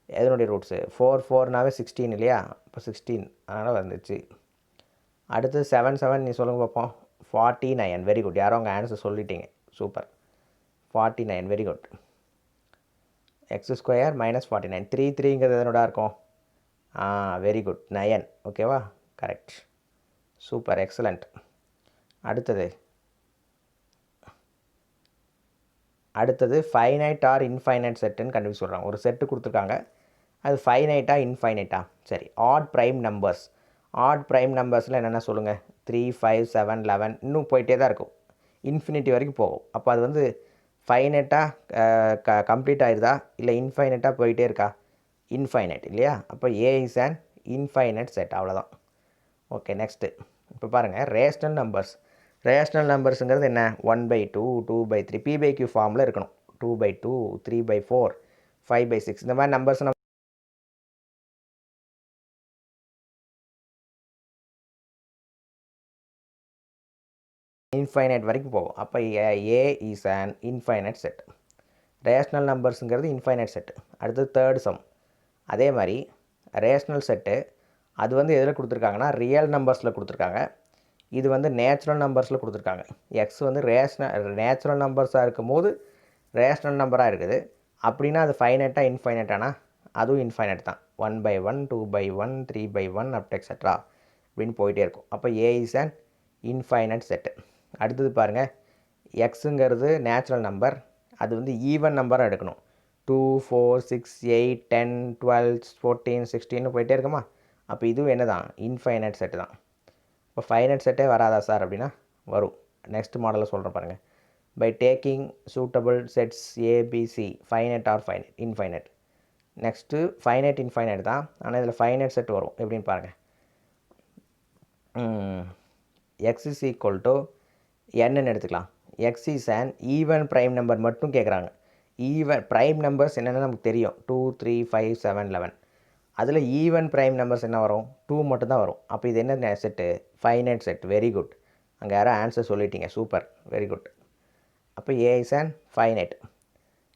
எதனுடைய ரூட்ஸு 4 4னாவே 16 இல்லையா. இப்போ 16 அதனால் வந்துச்சு. அடுத்து 7 7 நீ சொல்லுங்கள் பார்ப்போம். 49. வெரி குட், யாரோ உங்கள் ஆன்சர் சொல்லிட்டீங்க, சூப்பர். 49 very good. x² - 49. 3 3ங்கிறது எதனோட இருக்கும், வெரி குட் 9. ஓகேவா, கரெக்ட், சூப்பர், எக்ஸலண்ட். அடுத்தது ஃபைனைட் ஆர் இன்ஃபைனைட் செட்டுன்னு கண்டுபிடிச்சு சொல்கிறாங்க. ஒரு செட்டு கொடுத்துருக்காங்க, அது ஃபைனைட்டா இன்ஃபைனைட்டா. சரி, odd prime numbers. Odd prime நம்பர்ஸில் என்னென்ன சொல்லுங்கள், 3 5 7 11 இன்னும் போயிட்டே தான் இருக்கும், இன்ஃபினிட்டி வரைக்கும் போகும். அப்போ அது வந்து ஃபைனைட்டாக கம்ப்ளீட் ஆகிடுதா இல்லை இன்ஃபைனைட்டாக போயிட்டே இருக்கா, இன்ஃபைனைட் இல்லையா. அப்போ A is and infinite set, அவ்வளோதான். ஓகே, நெக்ஸ்ட்டு இப்போ பாருங்கள் ரேஷ்னல் நம்பர்ஸ். ரேஷ்னல் நம்பர்ஸுங்கிறது என்ன, 1/2 2/3 p/q ஃபார்மில் இருக்கணும். 2/2, 3/4, 5/6 இந்த மாதிரி நம்பர்ஸ் நம்ம இன்ஃபைனைட் வரைக்கும் போகும். அப்போ A is an infinite set. Rational நம்பர்ஸுங்கிறது இன்ஃபைனைட் செட்டு. அடுத்து தேர்ட் சம். அதே மாதிரி ரேஷ்னல் செட்டு அது வந்து எதில் கொடுத்துருக்காங்கன்னா ரியல் நம்பர்ஸில் கொடுத்துருக்காங்க. இது வந்து நேச்சுரல் நம்பர்ஸில் கொடுத்துருக்காங்க. எக்ஸ் வந்து நேச்சுரல் நம்பர்ஸாக இருக்கும் போது ரேஷ்னல் நம்பராக இருக்குது. அப்படின்னா அது ஃபைனைட்டாக இன்ஃபைனைட்டானா அதுவும் இன்ஃபைனைட் தான். 1/1, 2/1, 3/1 அப் எக்ஸெட்ரா அப்படின்னு போயிட்டே இருக்கும். அப்போ A is an infinite set. அடுத்தது பாருங்கள், எக்ஸுங்கிறது நேச்சுரல் நம்பர். அது வந்து ஈவன் நம்பராக எடுக்கணும். 2, 4, 6, 8, 10, 12, 14, 16 போயிட்டே இருக்குமா. அப்போ இதுவும் என்ன தான், இன்ஃபைனைட் செட்டு தான். இப்போ ஃபைனைட் செட்டே வராதா சார் அப்படின்னா வரும். நெக்ஸ்ட் மாடலில் சொல்கிறேன் பாருங்கள். By taking suitable sets A B C finite or infinite. Next finite infinite தான், ஆனால் இதில் ஃபைனைட் செட் வரும். எப்படின்னு பாருங்கள். எக்ஸ் இஸ் ஈக்குவல் டு என்னன்னு எடுத்துக்கலாம். X is and even prime number மட்டும் கேட்குறாங்க. ஈவன் ப்ரைம் நம்பர்ஸ் என்னென்னு நமக்கு தெரியும். 2, 3, 5, 7, 11. அதில் ஈவன் ப்ரைம் நம்பர்ஸ் என்ன வரும், 2 மட்டும்தான் வரும். அப்போ இது என்ன set, finite set. Very good. அங்கே யாரும் ஆன்சர் சொல்லிட்டீங்க, சூப்பர், வெரி குட். அப்போ A is and finite.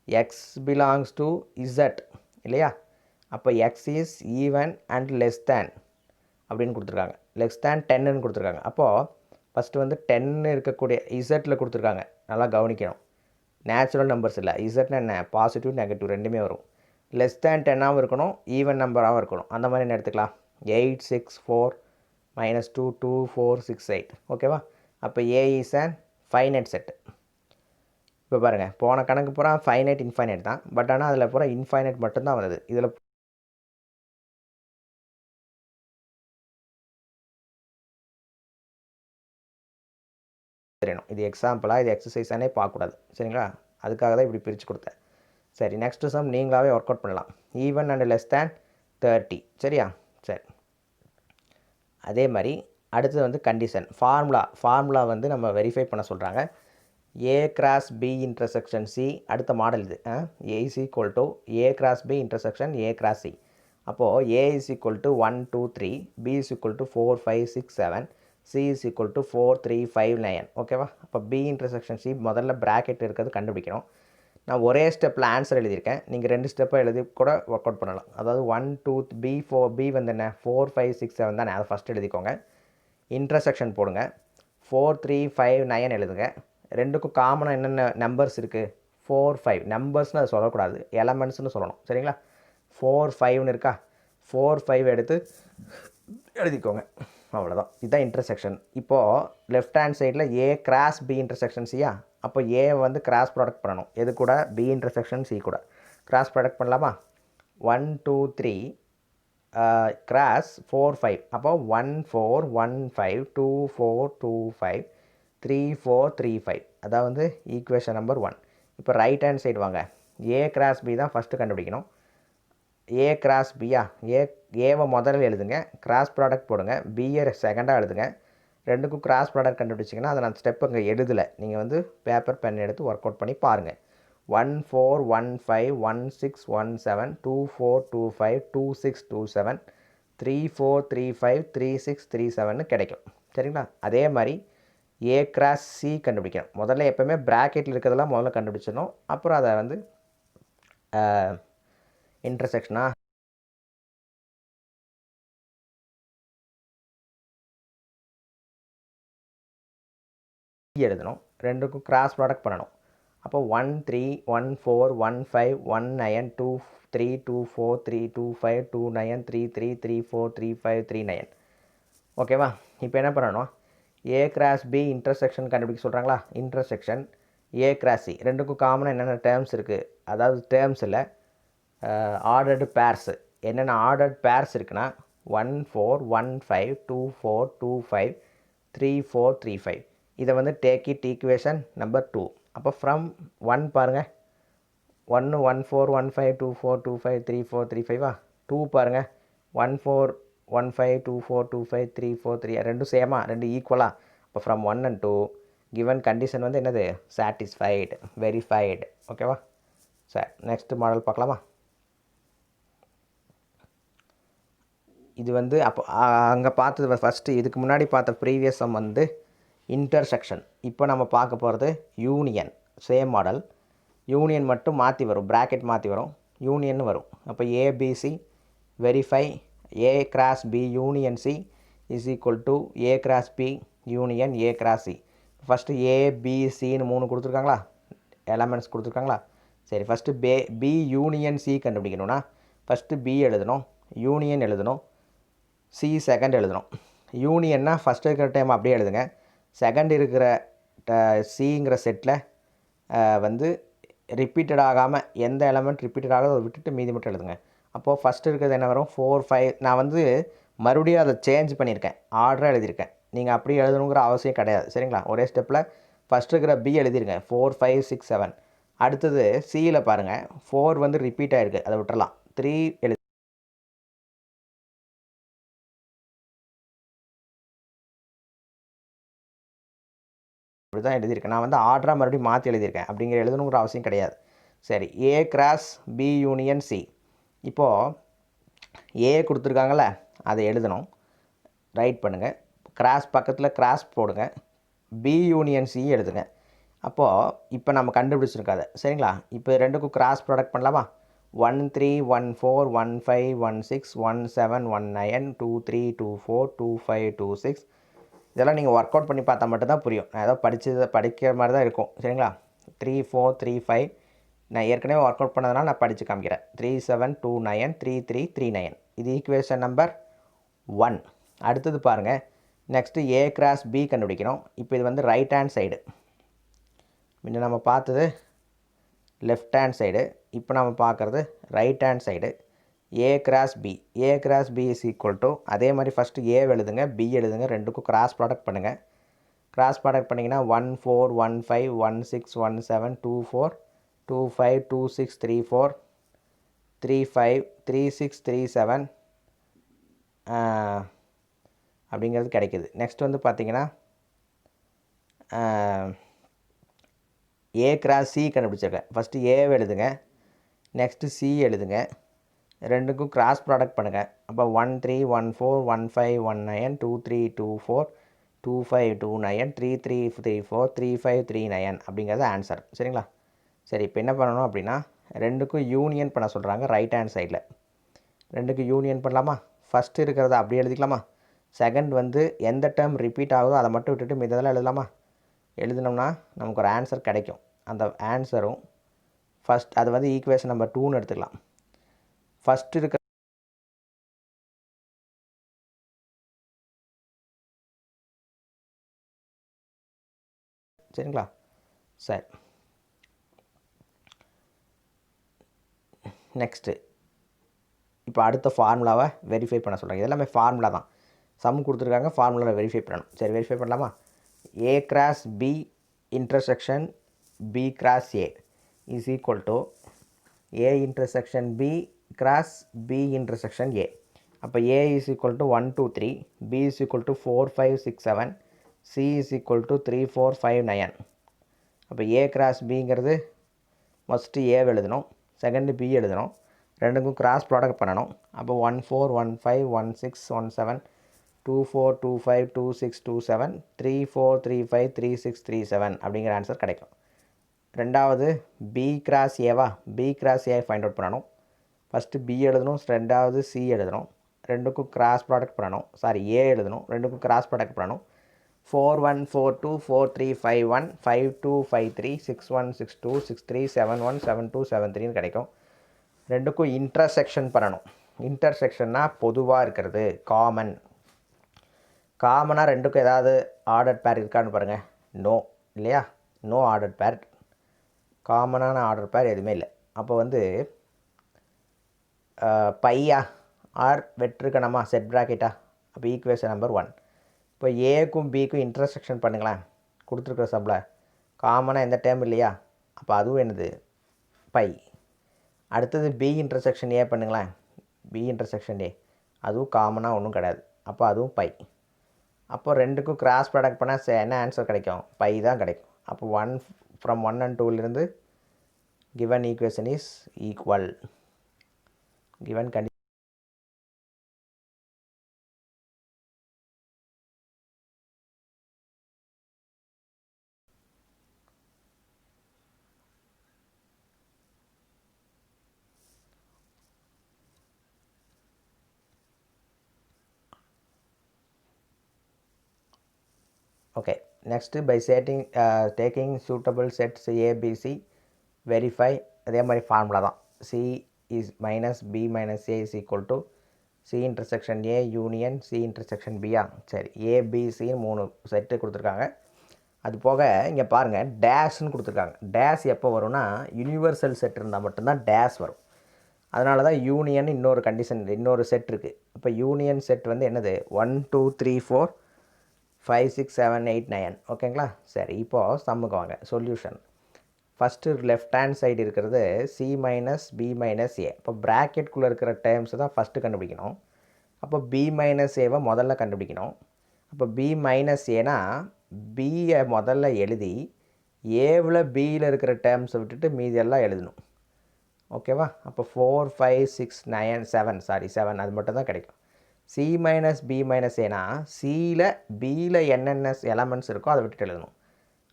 X belongs to Z இல்லையா. அப்போ x is even and less than அப்படின்னு கொடுத்துருக்காங்க. லெஸ் தேன் 10ன்னு கொடுத்துருக்காங்க. அப்போது ஃபஸ்ட்டு வந்து 10 இருக்கக்கூடிய இசட்டில் கொடுத்துருக்காங்க. நல்லா கவனிக்கணும். நேச்சுரல் நம்பர்ஸ் இல்லை. இசட்னா என்ன, பாசிட்டிவ் நெகட்டிவ் ரெண்டுமே வரும். லெஸ் தேன் 10ஆகவும் இருக்கணும், ஈவன் நம்பராகவும் இருக்கணும். அந்த மாதிரி என்ன எடுத்துக்கலாம். 8, 6, 4, -2, 2, 4, 6, 8. ஓகேவா. அப்போ A is and finite set. இப்போ பாருங்கள், போன கணக்கு பூரா ஃபைனைட் இன்ஃபைனைட் தான். பட் ஆனால் அதில் பூரா இன்ஃபைனைட் மட்டும்தான் வந்தது. இதில் தெரியணும். இது எக்ஸாம்பிளாக, இது எக்ஸசைஸானே பார்க்கக்கூடாது. சரிங்களா, அதுக்காக தான் இப்படி பிரித்து கொடுத்தேன். சரி, நெக்ஸ்ட்டு சம் நீங்களாகவே ஒர்க் அவுட் பண்ணலாம். ஈவன் அண்ட் லெஸ் தேன் 30. சரியா. சரி, அதே மாதிரி அடுத்தது வந்து கண்டிஷன். ஃபார்முலா வந்து நம்ம வெரிஃபை பண்ண சொல்கிறாங்க. A cross B intersection C. அடுத்த மாடல் இது. A is equal to A cross B intersection A cross C. அப்போது A is equal to 1, 2, 3, B is equal to 4, 5, 6, 7, C is equal to 4, 3, 5, 9. ஓகேவா. அப்போ பி இன்டர்செக்ஷன் சி முதல்ல bracket இருக்கிறது கண்டுபிடிக்கணும். நான் ஒரே ஸ்டெப்பில் ஆன்சர் எழுதியிருக்கேன். நீங்கள் 2 ஸ்டெப்பாக எழுதி கூட ஒர்க் அவுட் பண்ணலாம். அதாவது 1, 2, பி வந்து என்ன, 4, 5, 6, 7 தானே. அதை ஃபஸ்ட் எழுதிக்கோங்க. இன்டர்செக்ஷன் போடுங்க. 4, 3, 5, 9 எழுதுங்க. ரெண்டுக்கும் காமனாக என்னென்ன நம்பர்ஸ் இருக்குது, 4, 5. நம்பர்ஸ்னு அதை சொல்லக்கூடாது, எலமெண்ட்ஸ்னு சொல்லணும். சரிங்களா. 4, 5ன்னு இருக்கா. 4, 5 எடுத்து எழுதிக்கோங்க. அவ்வளோதான். இதுதான் இன்டர்செக்ஷன். இப்போது லெஃப்ட் ஹேண்ட் சைடில் ஏ கிராஸ் பி இன்டர்செக்ஷன் சியா. அப்போ ஏ வந்து கிராஸ் ப்ராடக்ட் பண்ணணும். எது கூட, பி இன்டர்செக்ஷன் சி கூட கிராஸ் ப்ராடக்ட் பண்ணலாமா. 1, 2, 3 கிராஸ் 4, 5. அப்போ 1, 4, 1, 5, 2, 4, 2, 5, 3, 4, 3, 5. அதான் வந்து ஈக்குவேஷன் நம்பர் 1. இப்போ ரைட் ஹேண்ட் சைடு வாங்க. ஏ கிராஸ் பி தான் ஃபஸ்ட்டு கண்டுபிடிக்கணும். ஏ கிராஸ் பியா, ஏவை முதல்ல எழுதுங்க, கிராஸ் ப்ராடக்ட் போடுங்க, பிஏ செகண்டாக எழுதுங்க. ரெண்டுக்கும் கிராஸ் ப்ராடக்ட் கண்டுபிடிச்சிங்கன்னா அதை நான் ஸ்டெப் இங்கே எழுதலை. நீங்கள் வந்து பேப்பர் பென் எடுத்து ஒர்க் அவுட் பண்ணி பாருங்கள். 1, 4, 1, 5, 1, 6, 1, 7, 2, 4, 2, 5, 2, 6, 2, 7, 3, 4, 3, 5, 3, 6, 3, 7 கிடைக்கும். சரிங்களா. அதே மாதிரி ஏ கிராஸ் சி கண்டுபிடிக்கணும். முதல்ல எப்போவுமே ப்ராக்கெட்டில் இருக்கிறதெல்லாம் முதல்ல கண்டுபிடிச்சிடணும். அப்புறம் அதை வந்து இன்டர்செக்ஷனாக எழுதணும். ரெண்டுக்கும் கிராஸ் ப்ராடக்ட் பண்ணணும். அப்போ 1, 3, 1, 4, 1, 5, 1, 9, 2, 3, 2, 4, 3, 2, 5, 2, 9, 3, 3, 3, 4, 3, 5, 3, 9. ஓகேவா. இப்போ என்ன பண்ணணும், ஏ கிராஸ் பி இன்டர்செக்ஷன் கண்டுபிடிக்க சொல்கிறாங்களா. Intersection A cross C. ரெண்டுக்கும் காமனாக என்னென்ன டேர்ம்ஸ் இருக்குது, அதாவது டேர்ம்ஸில் ஆர்டர்டு பேர்ஸு. என்னென்ன ஆர்டர்டு பேர்ஸ் இருக்குன்னா 1, 4, 1, 5, 2, 4, 2, 5, 3, 4, 3, 5. இதை வந்து டேக் இட் ஈக்குவேஷன் நம்பர் 2. அப்போ ஃப்ரம் 1 பாருங்கள். 1, 1, 4, 1, 5, 2, 4, 2, 5, 3, 4, 3, 5. 2 பாருங்கள். 1, 4, 1, 5, 2, 4, 2, 5, 3, 4, 3. ரெண்டும் சேமா, ரெண்டு ஈக்குவலாக. இப்போ ஃப்ரம் 1 and 2 கிவன் கண்டிஷன் வந்து என்னது, சாட்டிஸ்ஃபைடு, வெரிஃபைடு. ஓகேவா. சரி, நெக்ஸ்ட் மாடல் பார்க்கலாமா? இது வந்து அப்போ அங்கே பார்த்தது ஃபஸ்ட்டு, இதுக்கு முன்னாடி பார்த்த ப்ரீவியஸ் சம் வந்து இன்டர்செக்ஷன். இப்போ நம்ம பார்க்க போகிறது யூனியன். சேம் மாடல், யூனியன் மட்டும் மாற்றி வரும், ப்ராக்கெட் மாற்றி வரும், யூனியன் வரும். அப்போ ABC verify A cross B union C is equal to A cross B union A cross C. First ஏபிசின்னு 3 கொடுத்துருக்காங்களா, எலமெண்ட்ஸ் கொடுத்துருக்காங்களா? சரி, ஃபஸ்ட்டு பி யூனியன் சி கண்டுபிடிக்கணும்னா ஃபஸ்ட்டு பி எழுதணும், யூனியன் எழுதணும், சி செகண்ட் எழுதணும். யூனியன்னா ஃபஸ்ட்டு இருக்கிற டைம் அப்படியே எழுதுங்க, செகண்ட் இருக்கிற சிங்கிற செட்டில் வந்து ரிப்பீட்டட் ஆகாமல் எந்த எலமெண்ட் ரிப்பீட்டட் ஆகாத அதை விட்டுட்டு மீதி மட்டும் எழுதுங்க. அப்போது ஃபஸ்ட்டு இருக்கிறது என்ன வரும்? 4 5. நான் வந்து மறுபடியும் அதை சேஞ்ச் பண்ணியிருக்கேன், ஆர்டராக எழுதியிருக்கேன். நீங்கள் அப்படி எழுதணுங்கிற அவசியம் கிடையாது, சரிங்களா? ஒரே ஸ்டெப்பில் ஃபஸ்ட்டு இருக்கிற பி எழுதிருங்க, 4 5 6 7. அடுத்தது சியில் பாருங்கள், 4 வந்து ரிப்பீட் ஆகிருக்கு, அதை விட்டுறலாம், 3 எழுதி இப்படி தான் எழுதியிருக்கேன். நான் வந்து ஆர்டராக மறுபடியும் மாற்றி எழுதியிருக்கேன், அப்படிங்கிற எழுதணுங்கிற அவசியம் கிடையாது. சரி, A cross B union C. இப்போது ஏ கொடுத்துருக்காங்கள, அதை எழுதணும், ரைட் பண்ணுங்கள், கிராஸ் பக்கத்தில் கிராஸ் போடுங்க, பி யூனியன் சி எழுதுங்க. அப்போது இப்போ நம்ம கண்டுபிடிச்சிருக்காது, சரிங்களா? இப்போ ரெண்டுக்கும் கிராஸ் ப்ராடக்ட் பண்ணலாமா? 1 3 1 4 1 5 1 6 1 7 1 9 2 3 2 4 2 5 2 6. இதெல்லாம் நீங்கள் ஒர்க் அவுட் பண்ணி பார்த்தா மட்டும்தான் புரியும். நான் ஏதோ படிக்கிற மாதிரி தான் இருக்கும், சரிங்களா? 3 4 3 5. நான் ஏற்கனவே ஒர்க் அவுட் பண்ணதுனால நான் படித்து காமிக்கிறேன். 3 7 2 9 3 3 3 9. இது ஈக்குவேஷன் நம்பர் 1. அடுத்தது பாருங்கள், நெக்ஸ்ட்டு ஏ கிராஸ் பி கண்டுபிடிக்கணும். இப்போ இது வந்து ரைட் ஹேண்ட் சைடு, முன்ன நம்ம பார்த்தது லெஃப்ட் ஹேண்ட் சைடு, இப்போ நம்ம பார்க்குறது right hand side. A cross B, A cross B is equal to, அதே மாதிரி ஃபஸ்ட்டு ஏ எழுதுங்க, பி எழுதுங்க, ரெண்டுக்கும் கிராஸ் ப்ராடக்ட் பண்ணுங்கள். கிராஸ் ப்ராடக்ட் பண்ணிங்கன்னா 1 4 1 5 1 6 1 7 2 4 2 5 2 6 3 4 3 5 3 6 3 7 அப்படிங்கிறது கிடைக்கிது. நெக்ஸ்ட் வந்து பார்த்திங்கன்னா ஏ கிராஸ் சி கண்டுபிடிச்சிருக்கேன். ஃபஸ்ட்டு ஏ எழுதுங்க, நெக்ஸ்ட்டு சி எழுதுங்க, ரெண்டுக்கும் கிராஸ் ப்ராடக்ட் பண்ணுங்கள். அப்போ 1 3 1 4 1 5 1 9 2 3 2 4 2 5 2 9 3 3 3 4 3 5 3 9 அப்படிங்கிறது ஆன்சர், சரிங்களா? சரி, இப்போ என்ன பண்ணணும் அப்படின்னா, ரெண்டுக்கும் யூனியன் பண்ண சொல்கிறாங்க ரைட் ஹேண்ட் சைடில். ரெண்டுக்கும் யூனியன் பண்ணலாமா? ஃபஸ்ட்டு இருக்கிறத அப்படியே எழுதிக்கலாமா? செகண்ட் வந்து எந்த டேர்ம் ரிப்பீட் ஆகுதோ அதை மட்டும் விட்டுட்டு மிதெல்லாம் எழுதலாமா? எழுதினோம்னா நமக்கு ஒரு ஆன்சர் கிடைக்கும். அந்த ஆன்சரும் ஃபஸ்ட், அது வந்து ஈக்குவேஷன் நம்பர் 2ன்னு எடுத்துக்கலாம். ஃபஸ்ட்டு இருக்க சரிங்களா? சரி, நெக்ஸ்ட்டு இப்போ அடுத்த ஃபார்முலாவை வெரிஃபை பண்ண சொல்கிறாங்க. இதெல்லாமே ஃபார்முலா தான், சம் கொடுத்துருக்காங்க, ஃபார்முலாவில் வெரிஃபை பண்ணணும். சரி, வெரிஃபை பண்ணலாமா? A cross B intersection B cross A is equal to A intersection B cross B intersection A. அப்போ A is equal to 1 2 3, B is equal to 4 5 6 7, C is equal to 3 4 5 9. அப்போ A cross பிங்கிறது first A எழுதணும், second B எழுதணும், ரெண்டுக்கும் cross product பண்ணணும். அப்போ 1 4 1 5 1 6 1 7 2 4 2 5 2 6 2 7 3 4 3 5 3 6 3 7 அப்படிங்கிற answer கிடைக்கும். ரெண்டாவது பி கிராஸ் ஏவா, B cross A find out பண்ணணும். ஃபஸ்ட்டு பி எழுதணும், ரெண்டாவது சி எழுதணும், ரெண்டுக்கும் கிராஸ் ப்ராடக்ட் பண்ணணும். சாரி, ஏ எழுதணும், ரெண்டுக்கும் கிராஸ் ப்ராடக்ட் பண்ணணும். 4 1 4 2 4 3 5 1 5 2 5 3 6 1 6 2 6 3 7 1 7 2 7 3ன்னு கிடைக்கும். ரெண்டுக்கும் இன்டர்செக்ஷன் பண்ணணும். இன்டர்செக்ஷன்னா பொதுவாக இருக்கிறது, காமன். காமனாக ரெண்டுக்கும் ஏதாவது ஆர்டர் பேர் இருக்கான்னு பாருங்கள். நோ, இல்லையா? நோ ஆர்டர் பேர், காமனான ஆர்டர் பேர் எதுவுமே இல்லை. அப்போ வந்து பையா ஆர் வெற்றிருக்கணுமா, செட் ப்ராக்கெட்டா? அப்போ ஈக்குவேஷன் நம்பர் 1. இப்போ ஏக்கும் பிக்கும் இன்டர்செக்ஷன் பண்ணுங்களேன், கொடுத்துருக்குற சப்பில் காமனாக எந்த டேர்ம் இல்லையா, அப்போ அதுவும் என்னது, பை. அடுத்தது பி இன்டர்செக்ஷன் ஏ பண்ணுங்களேன், பி இன்டர்செக்ஷன் ஏ, அதுவும் காமனாக ஒன்றும் கிடையாது, அப்போ அதுவும் பை. அப்போ ரெண்டுக்கும் கிராஸ் ப்ராடக்ட் பண்ணால் என்ன ஆன்சர் கிடைக்கும்? பை தான் கிடைக்கும். அப்போ 1 from 1 and 2லேருந்து given equation is equal. Given condition. Okay, next by taking suitable sets A, B, C, verify அதே மாதிரி ஃபார்முலா தான். C is minus B minus A is equal to C intersection A union C intersection B. சரி, A, B, C 3 set கொடுத்துருக்காங்க. அது போக இங்கே பாருங்கள் டேஷ்னு கொடுத்துருக்காங்க. டேஷ் எப்போ வரும்னா யூனிவர்சல் செட் இருந்தால் மட்டும்தான் டேஷ் வரும். அதனால தான் யூனியன் இன்னொரு கண்டிஷன் இன்னொரு செட் இருக்குது. இப்போ யூனியன் செட் வந்து என்னது 1 2 3 4 5 6 7 8 9. ஓகேங்களா? சரி, இப்போது சம்முக்கு வாங்க. Solution first left hand side இருக்கிறது சி மைனஸ் பி மைனஸ் ஏ. இப்போ ப்ராக்கெட்குள்ளே இருக்கிற டேர்ம்ஸ் தான் ஃபஸ்ட்டு கண்டுபிடிக்கணும். அப்போ பி மைனஸ் ஏவை முதல்ல கண்டுபிடிக்கணும். அப்போ பி மைனஸ் ஏனா பியை முதல்ல எழுதி ஏவில் பியில் இருக்கிற டேர்ம்ஸை விட்டுட்டு மீதியெல்லாம் எழுதணும். ஓகேவா? அப்போ 4 5 6 9 7 அது மட்டும் தான் கிடைக்கும். சி மைனஸ் பி மைனஸ் ஏனா சியில் பியில் என்னென்ன எலமெண்ட்ஸ் இருக்கோ அதை விட்டுட்டு எழுதணும்.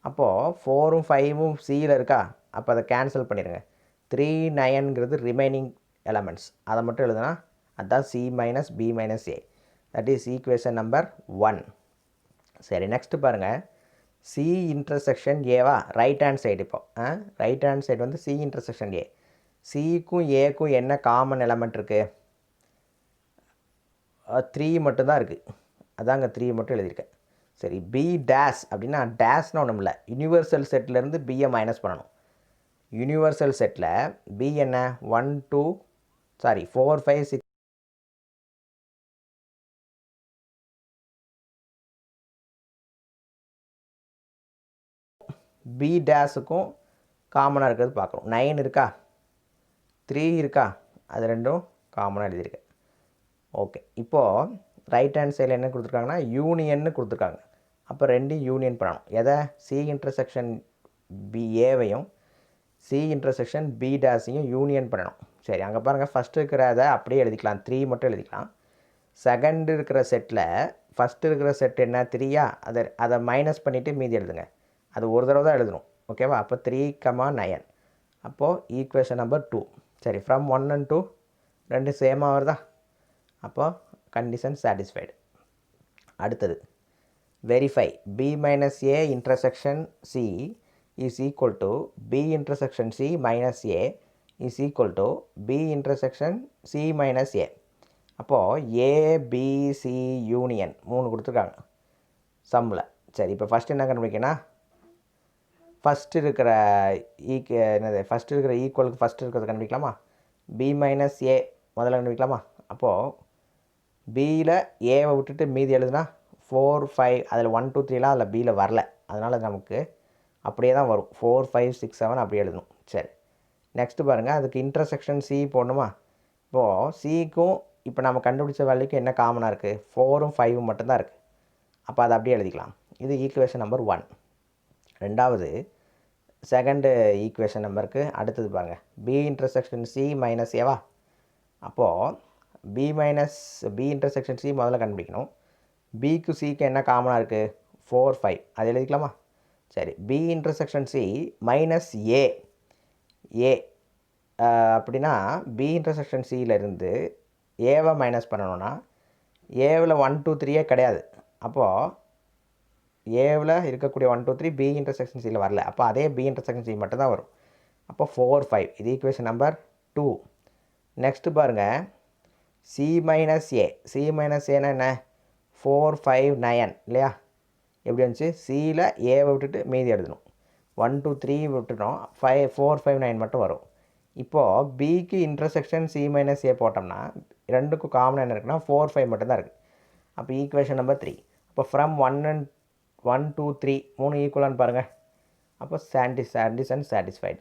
அப்போது 4ம் 5ம் சியில் இருக்கா? அப்போ அதை கேன்சல் பண்ணிடுங்க. 3 9ங்கிறது ரிமைனிங் எலமெண்ட்ஸ், அதை மட்டும் எழுதுனா அதுதான் C minus B minus A. That is equation number 1. சரி, நெக்ஸ்ட்டு பாருங்கள். சி இன்டர்செக்ஷன் ஏவா ரைட் ஹேண்ட் சைடு. இப்போ ரைட் ஹேண்ட் சைடு வந்து சி இன்டர்செக்ஷன் ஏ. சிக்கும் ஏக்கும் என்ன காமன் எலமெண்ட் இருக்குது? 3 மட்டும்தான் இருக்குது. அதாங்க 3 மட்டும் எழுதியிருக்கேன். சரி, பி டேஷ் அப்படின்னா டேஷ்னு ஒன்றும் இல்லை, யூனிவர்சல் செட்லேருந்து பியை மைனஸ் பண்ணணும். யூனிவர்சல் செட்டில் பி என்ன 1 2 4 5 6 பி டேஷுக்கும் காமனாக இருக்கிறது பார்க்கணும். 9 இருக்கா? 3 இருக்கா? அது ரெண்டும் காமனாக எழுதியிருக்கேன். ஓகே, இப்போது ரைட் ஹேண்ட் சைடில் என்ன கொடுத்துருக்காங்கன்னா யூனியன்னு கொடுத்துருக்காங்க. அப்போ ரெண்டையும் யூனியன் பண்ணணும். எதை? சி இன்டர்செக்ஷன் பி ஏவையும் சி இன்டர்செக்ஷன் பி டேஷையும் யூனியன் பண்ணணும். சரி, அங்கே பாருங்கள், ஃபஸ்ட்டு இருக்கிறத அப்படியே எழுதிக்கலாம், 3 மட்டும் எழுதிக்கலாம். செகண்ட் இருக்கிற செட்டில் ஃபஸ்ட்டு இருக்கிற செட் என்ன 3யா? அதை மைனஸ் பண்ணிவிட்டு மீதி எழுதுங்க. அது ஒரு தடவை தான் எழுதணும். ஓகேவா? அப்போ 3 9. அப்போது ஈக்குவேஷன் நம்பர் 2. சரி, ஃப்ரம் 1 and 2 ரெண்டு சேமாக வருதா? அப்போது கண்டிஷன் சாட்டிஸ்ஃபைடு. அடுத்தது verify B minus A intersection C is equal to b intersection c minus a is equal to b intersection c minus a. அப்போது ABC யூனியன் 3 கொடுத்துருக்காங்க சம்மில். சரி, இப்போ ஃபஸ்ட்டு என்ன கண்டுபிடிக்கணும்? ஃபஸ்ட்டு இருக்கிற ஃபஸ்ட்டு இருக்கிற ஈக்குவலுக்கு ஃபஸ்ட்டு இருக்கிறத கண்டுபிடிக்கலாமா? பி மைனஸ் ஏ முதல்ல கண்டுபிடிக்கலாமா? அப்போது பியில் ஏவை விட்டுட்டு மீதி எழுதுனா 4 5 அதில் 1 2 3லாம் அதில் பியில் வரல, அதனால் நமக்கு அப்படியே தான் வரும். 4 5 6 7 அப்படியே எழுதணும். சரி, நெக்ஸ்ட்டு பாருங்கள், அதுக்கு இன்டர்செக்ஷன் சி போடணுமா? இப்போது சிக்கும் இப்போ நம்ம கண்டுபிடிச்ச வேல்யூக்கு என்ன காமனாக இருக்குது? 4ம் 5ம் மட்டும்தான் இருக்குது. அப்போ அதை அப்படியே எழுதிக்கலாம். இது ஈக்குவேஷன் நம்பர் 1. ரெண்டாவது செகண்டு ஈக்குவேஷன் நம்பருக்கு அடுத்தது பாருங்கள், பி இன்டர்செக்ஷன் சி மைனஸ் ஏவா? அப்போது பி இன்டர்செக்ஷன் சி முதல்ல கண்டுபிடிக்கணும். பிக்கு சிக்கு என்ன காமனாக இருக்குது? 4 5, அது எழுதிக்கலாமா? சரி, பி இன்டர்செக்ஷன் சி மைனஸ் ஏ அப்படின்னா பி இன்டர்செக்ஷன் சியிலேருந்து ஏவை மைனஸ் பண்ணணுன்னா ஏவில் 1 2 3 கிடையாது. அப்போது ஏவில் இருக்கக்கூடிய 1 2 3 பி இன்டர்செக்ஷன் சியில் வரல. அப்போ அதே பி இன்டர்செக்ஷன் சி மட்டும் தான் வரும். அப்போ 4 5, இது ஈக்குவேஷன் நம்பர் 2. நெக்ஸ்ட்டு பாருங்கள், சி மைனஸ் ஏன்னா என்ன? 4 5 9 இல்லையா? எப்படி வந்துச்சு? சியில் ஏவை விட்டுட்டு மீதி எழுதணும். 1 2 3 விட்டுட்டோம், 4 5 9 மட்டும் வரும். இப்போது பிக்கு இன்டர்செக்ஷன் சி மைனஸ் ஏ போட்டோம்னா ரெண்டுக்கும் காமனாக என்ன இருக்குன்னா 4 5 மட்டும்தான் இருக்குது. அப்போ ஈக்குவேஷன் நம்பர் 3. அப்போ ஃப்ரம் 1 2 3 3 ஈக்குவலான்னு பாருங்கள். அப்போ கண்டிஷன் சாட்டிஸ்ஃபைடு.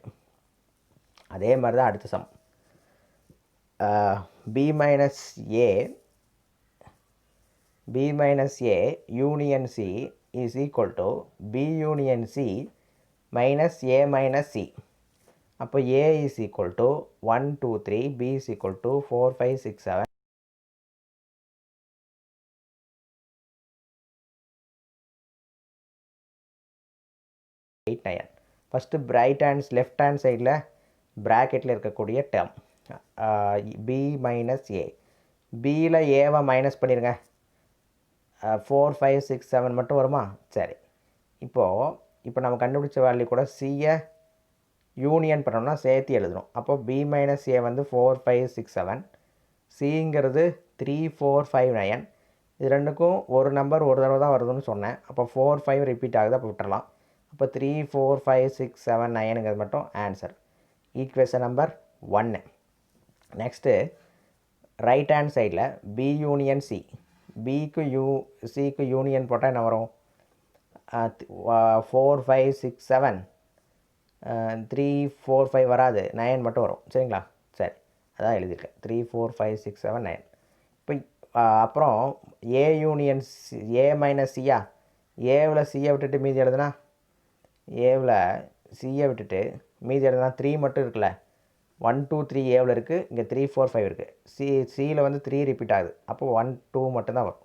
அதே மாதிரி தான் அடுத்த sum. B minus A union C is equal to B union C minus A minus C. அப்போ A is equal to 1 2 3, B is equal to 4 5 6 7, 8 9. First right hands left hand சைடில் ப்ராக்கெட்டில் இருக்கக்கூடிய term B minus ஏ. பியில் ஏவை minus பண்ணிடுங்க. 4 5 6 7 மட்டும் வருமா? சரி. இப்போ நம்ம கண்டுபிடிச்ச வேல்யூ கூட சியை யூனியன் பண்ணோம்னா சேர்த்து எழுதணும். அப்போ B மைனஸ் ஏ வந்து 4 5 6 7, சிங்கிறது 3 4 5 9. இது ரெண்டுக்கும் ஒரு நம்பர் ஒரு தடவை தான் வருதுன்னு சொன்னேன். அப்போ 4 5 ரிப்பீட் ஆகுது, அப்போ விட்டுறலாம். அப்போ 3 4 5 6 7 9ங்கிறது மட்டும் answer. Equation number 1. Next right hand சைடில் B யூனியன் சி. பிக்கு சிக்கு யூனியன் போட்டால் என்ன வரும்? 4 5 6 7, 3 4 5 வராது, 9 மட்டும் வரும். சரிங்களா? சரி, அதான் எழுதியிருக்கேன். 3 4 5 6 7 9. இப்போ அப்புறம் A union C, A minus சியா. ஏவில் சியை விட்டுட்டு மீதி எழுதுனா, ஏவில் சியை விட்டுட்டு மீதி எழுதுனா 3 மட்டும் இருக்குல்ல. 1 2 3 ஏவில் இருக்குது, இங்கே 3 4 5 இருக்குது. சியில் வந்து 3 ரிப்பீட் ஆகுது, அப்போது 1 2 மட்டும்தான் வரும்.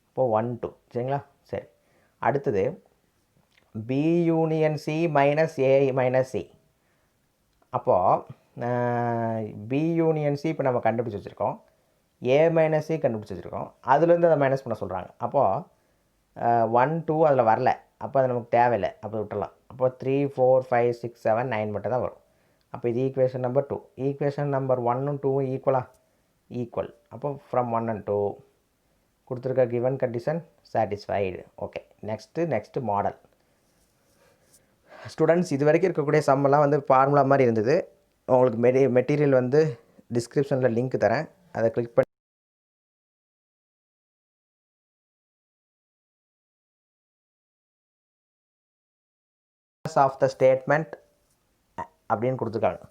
அப்போது 1 2. சரிங்களா? சரி, அடுத்தது B யூனியன் சி மைனஸ் ஏ மைனஸ் சி. அப்போது B யூனியன் சி இப்போ நம்ம கண்டுபிடிச்சி வச்சுருக்கோம். ஏ மைனஸ் சி கண்டுபிடிச்சி வச்சுருக்கோம். அதுலேருந்து அதை மைனஸ் பண்ண சொல்கிறாங்க. அப்போது 1 2 அதில் வரல, அப்போ அது நமக்கு தேவையில்லை, அப்போ விட்டுடலாம். அப்போ 3 4 5 6 7 9 மட்டும் தான் வரும். அப்போ இது ஈக்குவேஷன் நம்பர் 2. ஈக்குவேஷன் நம்பர் 1ம் 2ம் ஈக்குவல். அப்போ ஃப்ரம் 1 and 2 கொடுத்துருக்க given condition satisfied. Okay, next model. Students, இது வரைக்கும் இருக்கக்கூடிய சம்மெல்லாம் வந்து ஃபார்முலா மாதிரி இருந்தது. உங்களுக்கு மெட்டீரியல் வந்து டிஸ்கிரிப்ஷனில் லிங்க் தரேன், அதை கிளிக் பண்ணி ஆஃப் த ஸ்டேட்மெண்ட் அப்படின்னு கொடுத்துருக்காங்க.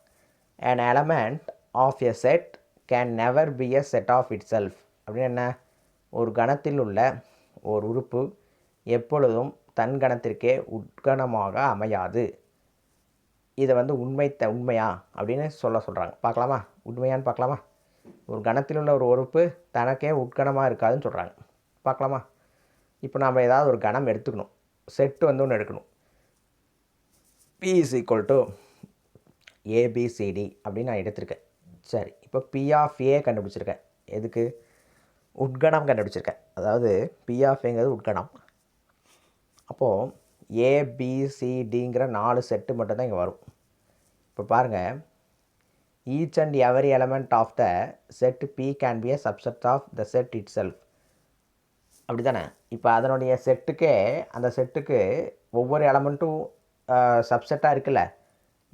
an element of a set can never be a set of itself. அப்படின்னு என்ன? ஒரு கணத்தில் உள்ள ஒரு உறுப்பு எப்பொழுதும் தன் கணத்திற்கே உட்கணமாக அமையாது. இதை வந்து உண்மையா அப்படின்னு சொல்கிறாங்க. பார்க்கலாமா? உண்மையான்னு பார்க்கலாமா? ஒரு கணத்தில் உள்ள ஒரு உறுப்பு தனக்கே உட்கணமாக இருக்காதுன்னு சொல்கிறாங்க. பார்க்கலாமா? இப்போ நம்ம ஏதாவது ஒரு கணம் எடுத்துக்கணும், செட்டு வந்து ஒன்று எடுக்கணும். P is equal to ABCD அப்படின்னு நான் எடுத்திருக்கேன். சரி, இப்போ P of A கண்டுபிடிச்சிருக்கேன். எதுக்கு? உட்கணம் கண்டுபிடிச்சிருக்கேன். அதாவது P of Aங்கிறது உட்கணம். அப்போது ABCDங்கிற 4 செட்டு மட்டும்தான் இங்கே வரும். இப்போ பாருங்கள், each and every element of the set P can be a subset of the set itself. அப்படி தானே? இப்போ அதனுடைய செட்டுக்கே, அந்த செட்டுக்கு ஒவ்வொரு எலமெண்ட்டும் சப்செட்டாக இருக்குல்ல,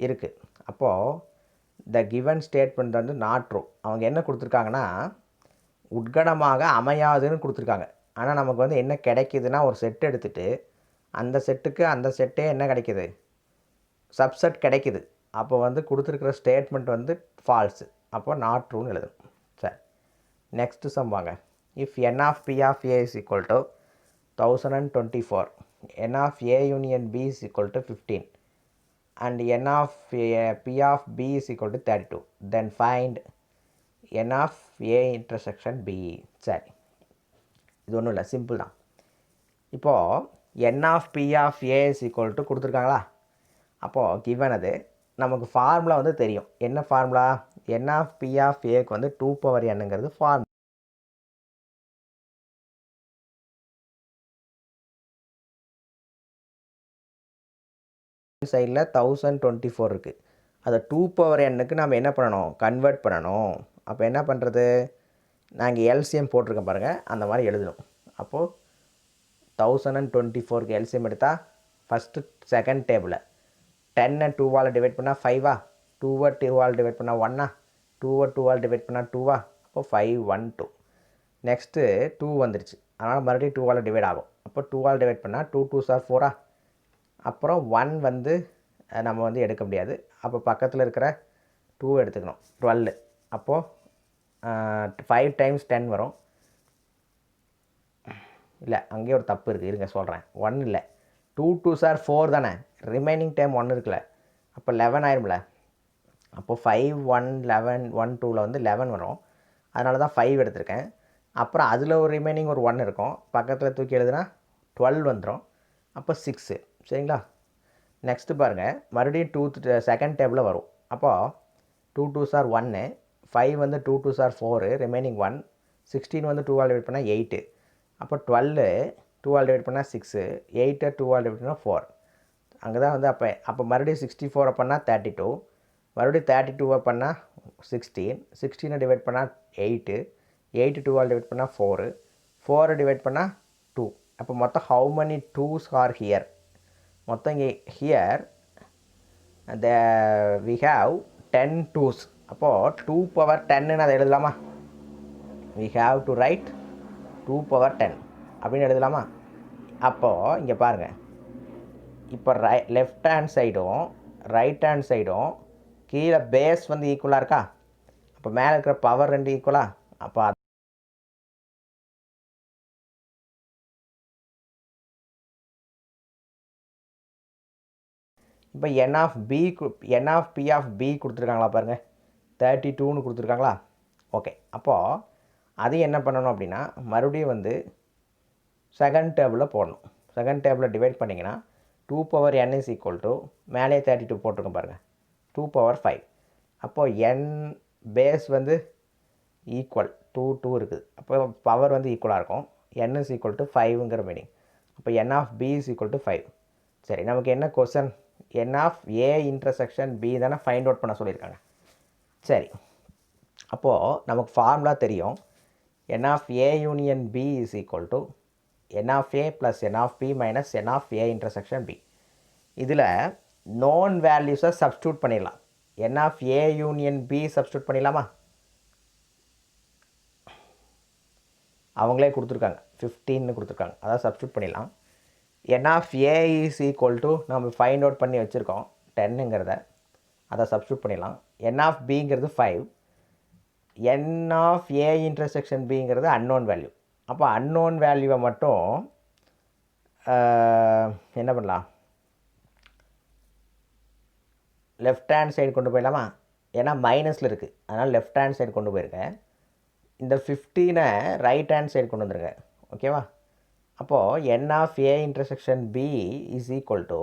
இருக்குது. அப்போது த கிவன் ஸ்டேட்மெண்ட் வந்து நாட் ட்ரூ. அவங்க என்ன கொடுத்துருக்காங்கன்னா, உட்கணமாக அமையாதுன்னு கொடுத்துருக்காங்க. ஆனால் நமக்கு வந்து என்ன கிடைக்கிதுன்னா, ஒரு செட் எடுத்துகிட்டு அந்த செட்டுக்கு அந்த செட்டே என்ன கிடைக்கிது? சப்செட் கிடைக்கிது. அப்போ வந்து கொடுத்துருக்குற ஸ்டேட்மெண்ட் வந்து ஃபால்ஸு. அப்போ நாட் ட்ரூன்னு எழுதணும். சரி, நெக்ஸ்ட்டு சம் வாங்க. If n of P of A is equal to 1024, n of A union B is equal to 15, and n of P of B is equal to 32, then find n of A intersection B. சரி, இது ஒன்றும் இல்லை, simple தான். இப்போது n of P of A is equal to கொடுத்துருக்காங்களா? அப்போது given அது நமக்கு ஃபார்முலா வந்து தெரியும். என்ன formula? n of P of Aக்கு வந்து 2n ஃபார்முலா. சைடில் 1024 இருக்குது. அதை 2n நம்ம என்ன பண்ணணும்? கன்வெர்ட் பண்ணணும். அப்போ என்ன பண்ணுறது? நாங்கள் எல்சிஎம் போட்டிருக்கேன் பாருங்கள், அந்த மாதிரி எழுதணும். அப்போது 1024க்கு எல்சிஎம் எடுத்தால் ஃபஸ்ட்டு செகண்ட் டேபிளில் 10 2ஆல் டிவைட் பண்ணால் 5ஆ, 2 2ஆல் டிவைட் பண்ணால் 1ஆ, 2 2ஆல் டிவைட் பண்ணால் 2ஆ, அப்போ 5 1 2. நெக்ஸ்ட்டு 2 வந்துருச்சு, அதனால் மறுபடியும் 2ஆல் டிவைட் ஆகும். அப்போ 2ஆல் டிவைட் பண்ணால் 2 2s are 4ஆ. அப்புறம் 1 வந்து நம்ம வந்து எடுக்க முடியாது. அப்போ பக்கத்தில் இருக்கிற 2 எடுத்துக்கணும், 12. அப்போது 5 times 10 வரும். இல்லை, அங்கேயே ஒரு தப்பு இருக்குது, இருங்க சொல்கிறேன். 1 இல்லை, 2 2s are 4 தானே, ரிமைனிங் டைம் 1 இருக்குல்ல, அப்போ 11 ஆயிரும்ல. அப்போது 5 1 11 1 2ல் வந்து 11 வரும். அதனால தான் 5 எடுத்திருக்கேன். அப்புறம் அதில் ஒரு ரிமைனிங் ஒரு 1 இருக்கும். பக்கத்தில் தூக்கி எழுதுனா 12 வந்துடும். அப்போ 6 சரிங்களா. நெக்ஸ்ட்டு பாருங்கள், மறுபடியும் செகண்ட் டேபிளில் வரும். அப்போது 2 2s are 1, 5 வந்து 2 2s are 4, ரிமைனிங் 1, 16 வந்து 2 டிவைட் பண்ணால் 8. அப்போ 12 2 டிவைட் பண்ணால் 6, 8 2 டிவைட் பண்ணால் 4. அங்கே தான் வந்து அப்போ மறுபடியும் 64 பண்ணால் 32, மறுபடியும் 32 பண்ணால் 16, 16 டிவைட் பண்ணால் 8, 8 2 டிவைட் பண்ணால் 4, 4 டிவைட் பண்ணால் 2. அப்போ மொத்தம் how many 2s are here? மொத்தம் இங்கே ஹியர் we have 10 2s. அப்போது 2 power 10ன்னு அதை எழுதலாமா? we have to write 2 power 10 அப்படின்னு எழுதலாமா? அப்போது இங்கே பாருங்கள், இப்போ லெஃப்ட் ஹேண்ட் சைடும் ரைட் ஹேண்ட் சைடும் கீழே பேஸ் வந்து ஈக்குவலாக இருக்கா? அப்போ மேலே இருக்கிற பவர் ரெண்டு ஈக்குவலா? அப்போ இப்போ n of p of b கொடுத்துருக்காங்களா பாருங்கள், 32ன்னு கொடுத்துருக்காங்களா? ஓகே, அப்போது அது என்ன பண்ணணும் அப்படின்னா மறுபடியும் வந்து செகண்ட் டேபிளில் போடணும். செகண்ட் டேபிளில் டிவைட் பண்ணிங்கன்னா 2 power n is equal to மேலே 32 போட்டிருக்கோம் பாருங்கள், 2 power 5. அப்போது n பேஸ் வந்து ஈக்குவல் 2 2 இருக்குது. அப்போ பவர் வந்து ஈக்குவலாக இருக்கும். n இஸ் ஈக்குவல் டு 5ங்கிற மீனிங். அப்போ n of b is equal to 5. சரி, நமக்கு என்ன question? n of a intersection b தானே ஃபைண்ட் அவுட் பண்ண சொல்லியிருக்காங்க. சரி, அப்போது நமக்கு ஃபார்முலா தெரியும். n of a union b is equal to n of a plus n of b minus n of a intersection b. இதில் நோன் வேல்யூஸை substitute பண்ணிடலாம். n of a union b substitute பண்ணிடலாமா? அவங்களே கொடுத்துருக்காங்க, 15ன்னு கொடுத்துருக்காங்க, அதாவது சப்ஸ்டியூட் பண்ணிடலாம். n of a is equal to நம்ம ஃபைண்ட் அவுட் பண்ணி வச்சுருக்கோம் 10ங்கிறத, அதை சப்ஸ்டியூட் பண்ணிடலாம். n of bங்கிறது 5, n of a இன்டர்செக்ஷன் bங்கிறது அன்னோன் வேல்யூ. அப்போ அன்னோன் வேல்யூவை மட்டும் என்ன பண்ணலாம், லெஃப்ட் ஹேண்ட் சைடு கொண்டு போயிடலாமா? ஏன்னா மைனஸில் இருக்குது, அதனால் லெஃப்ட் ஹேண்ட் சைடு கொண்டு போயிருக்கேன். இந்த 15 ரைட் ஹேண்ட் சைடு கொண்டு வந்துருங்க, ஓகேவா? அப்போது n of a intersection b is equal to,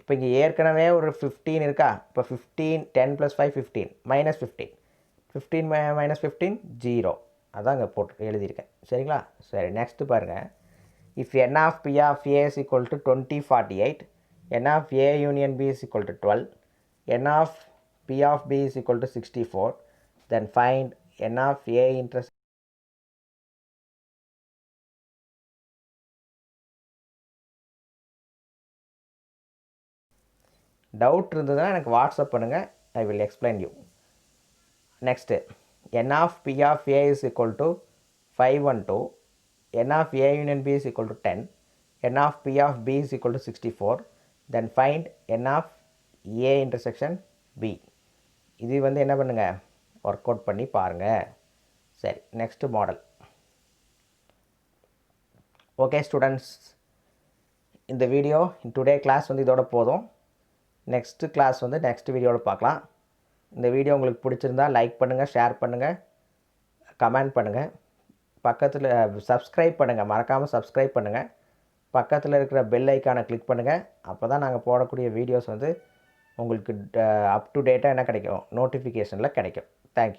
இப்போ இங்கே ஏற்கனவே ஒரு 15 இருக்கா? இப்போ 15 10 + 5 15 மைனஸ் 15, 15 மைனஸ் 15 0. அதான் இங்கே போட்டு எழுதியிருக்கேன், சரிங்களா? சரி, நெக்ஸ்ட்டு பாருங்கள். If n of p of a is equal to 20 48, n of a union b is equal to 12, n of p of b is equal to 64, then find n of a intersection. Doubt இருந்ததுன்னா எனக்கு WhatsApp பண்ணுங்கள், I will explain you. Next n of p of a is equal to 512, n of a union b is equal to 10, n of p of b is equal to 64, then find n of a intersection b. இது வந்து என்ன பண்ணுங்கள், work out பண்ணி பாருங்கள். சரி, next model. Okay students, இந்த video today class வந்து இதோட போதும். நெக்ஸ்ட்டு கிளாஸ் வந்து நெக்ஸ்ட் வீடியோவில் பார்க்கலாம். இந்த வீடியோ உங்களுக்கு பிடிச்சிருந்தா லைக் பண்ணுங்கள், ஷேர் பண்ணுங்கள், கமெண்ட் பண்ணுங்கள், பக்கத்தில் சப்ஸ்கிரைப் பண்ணுங்கள், மறக்காமல் சப்ஸ்கிரைப் பண்ணுங்கள், பக்கத்தில் இருக்கிற பெல் ஐக்கானை கிளிக் பண்ணுங்கள். அப்போ தான் நாங்கள் போடக்கூடிய வீடியோஸ் வந்து உங்களுக்கு அப் டு டேட்டாக என்ன கிடைக்கும், நோட்டிஃபிகேஷனில் கிடைக்கும். தேங்க்யூ.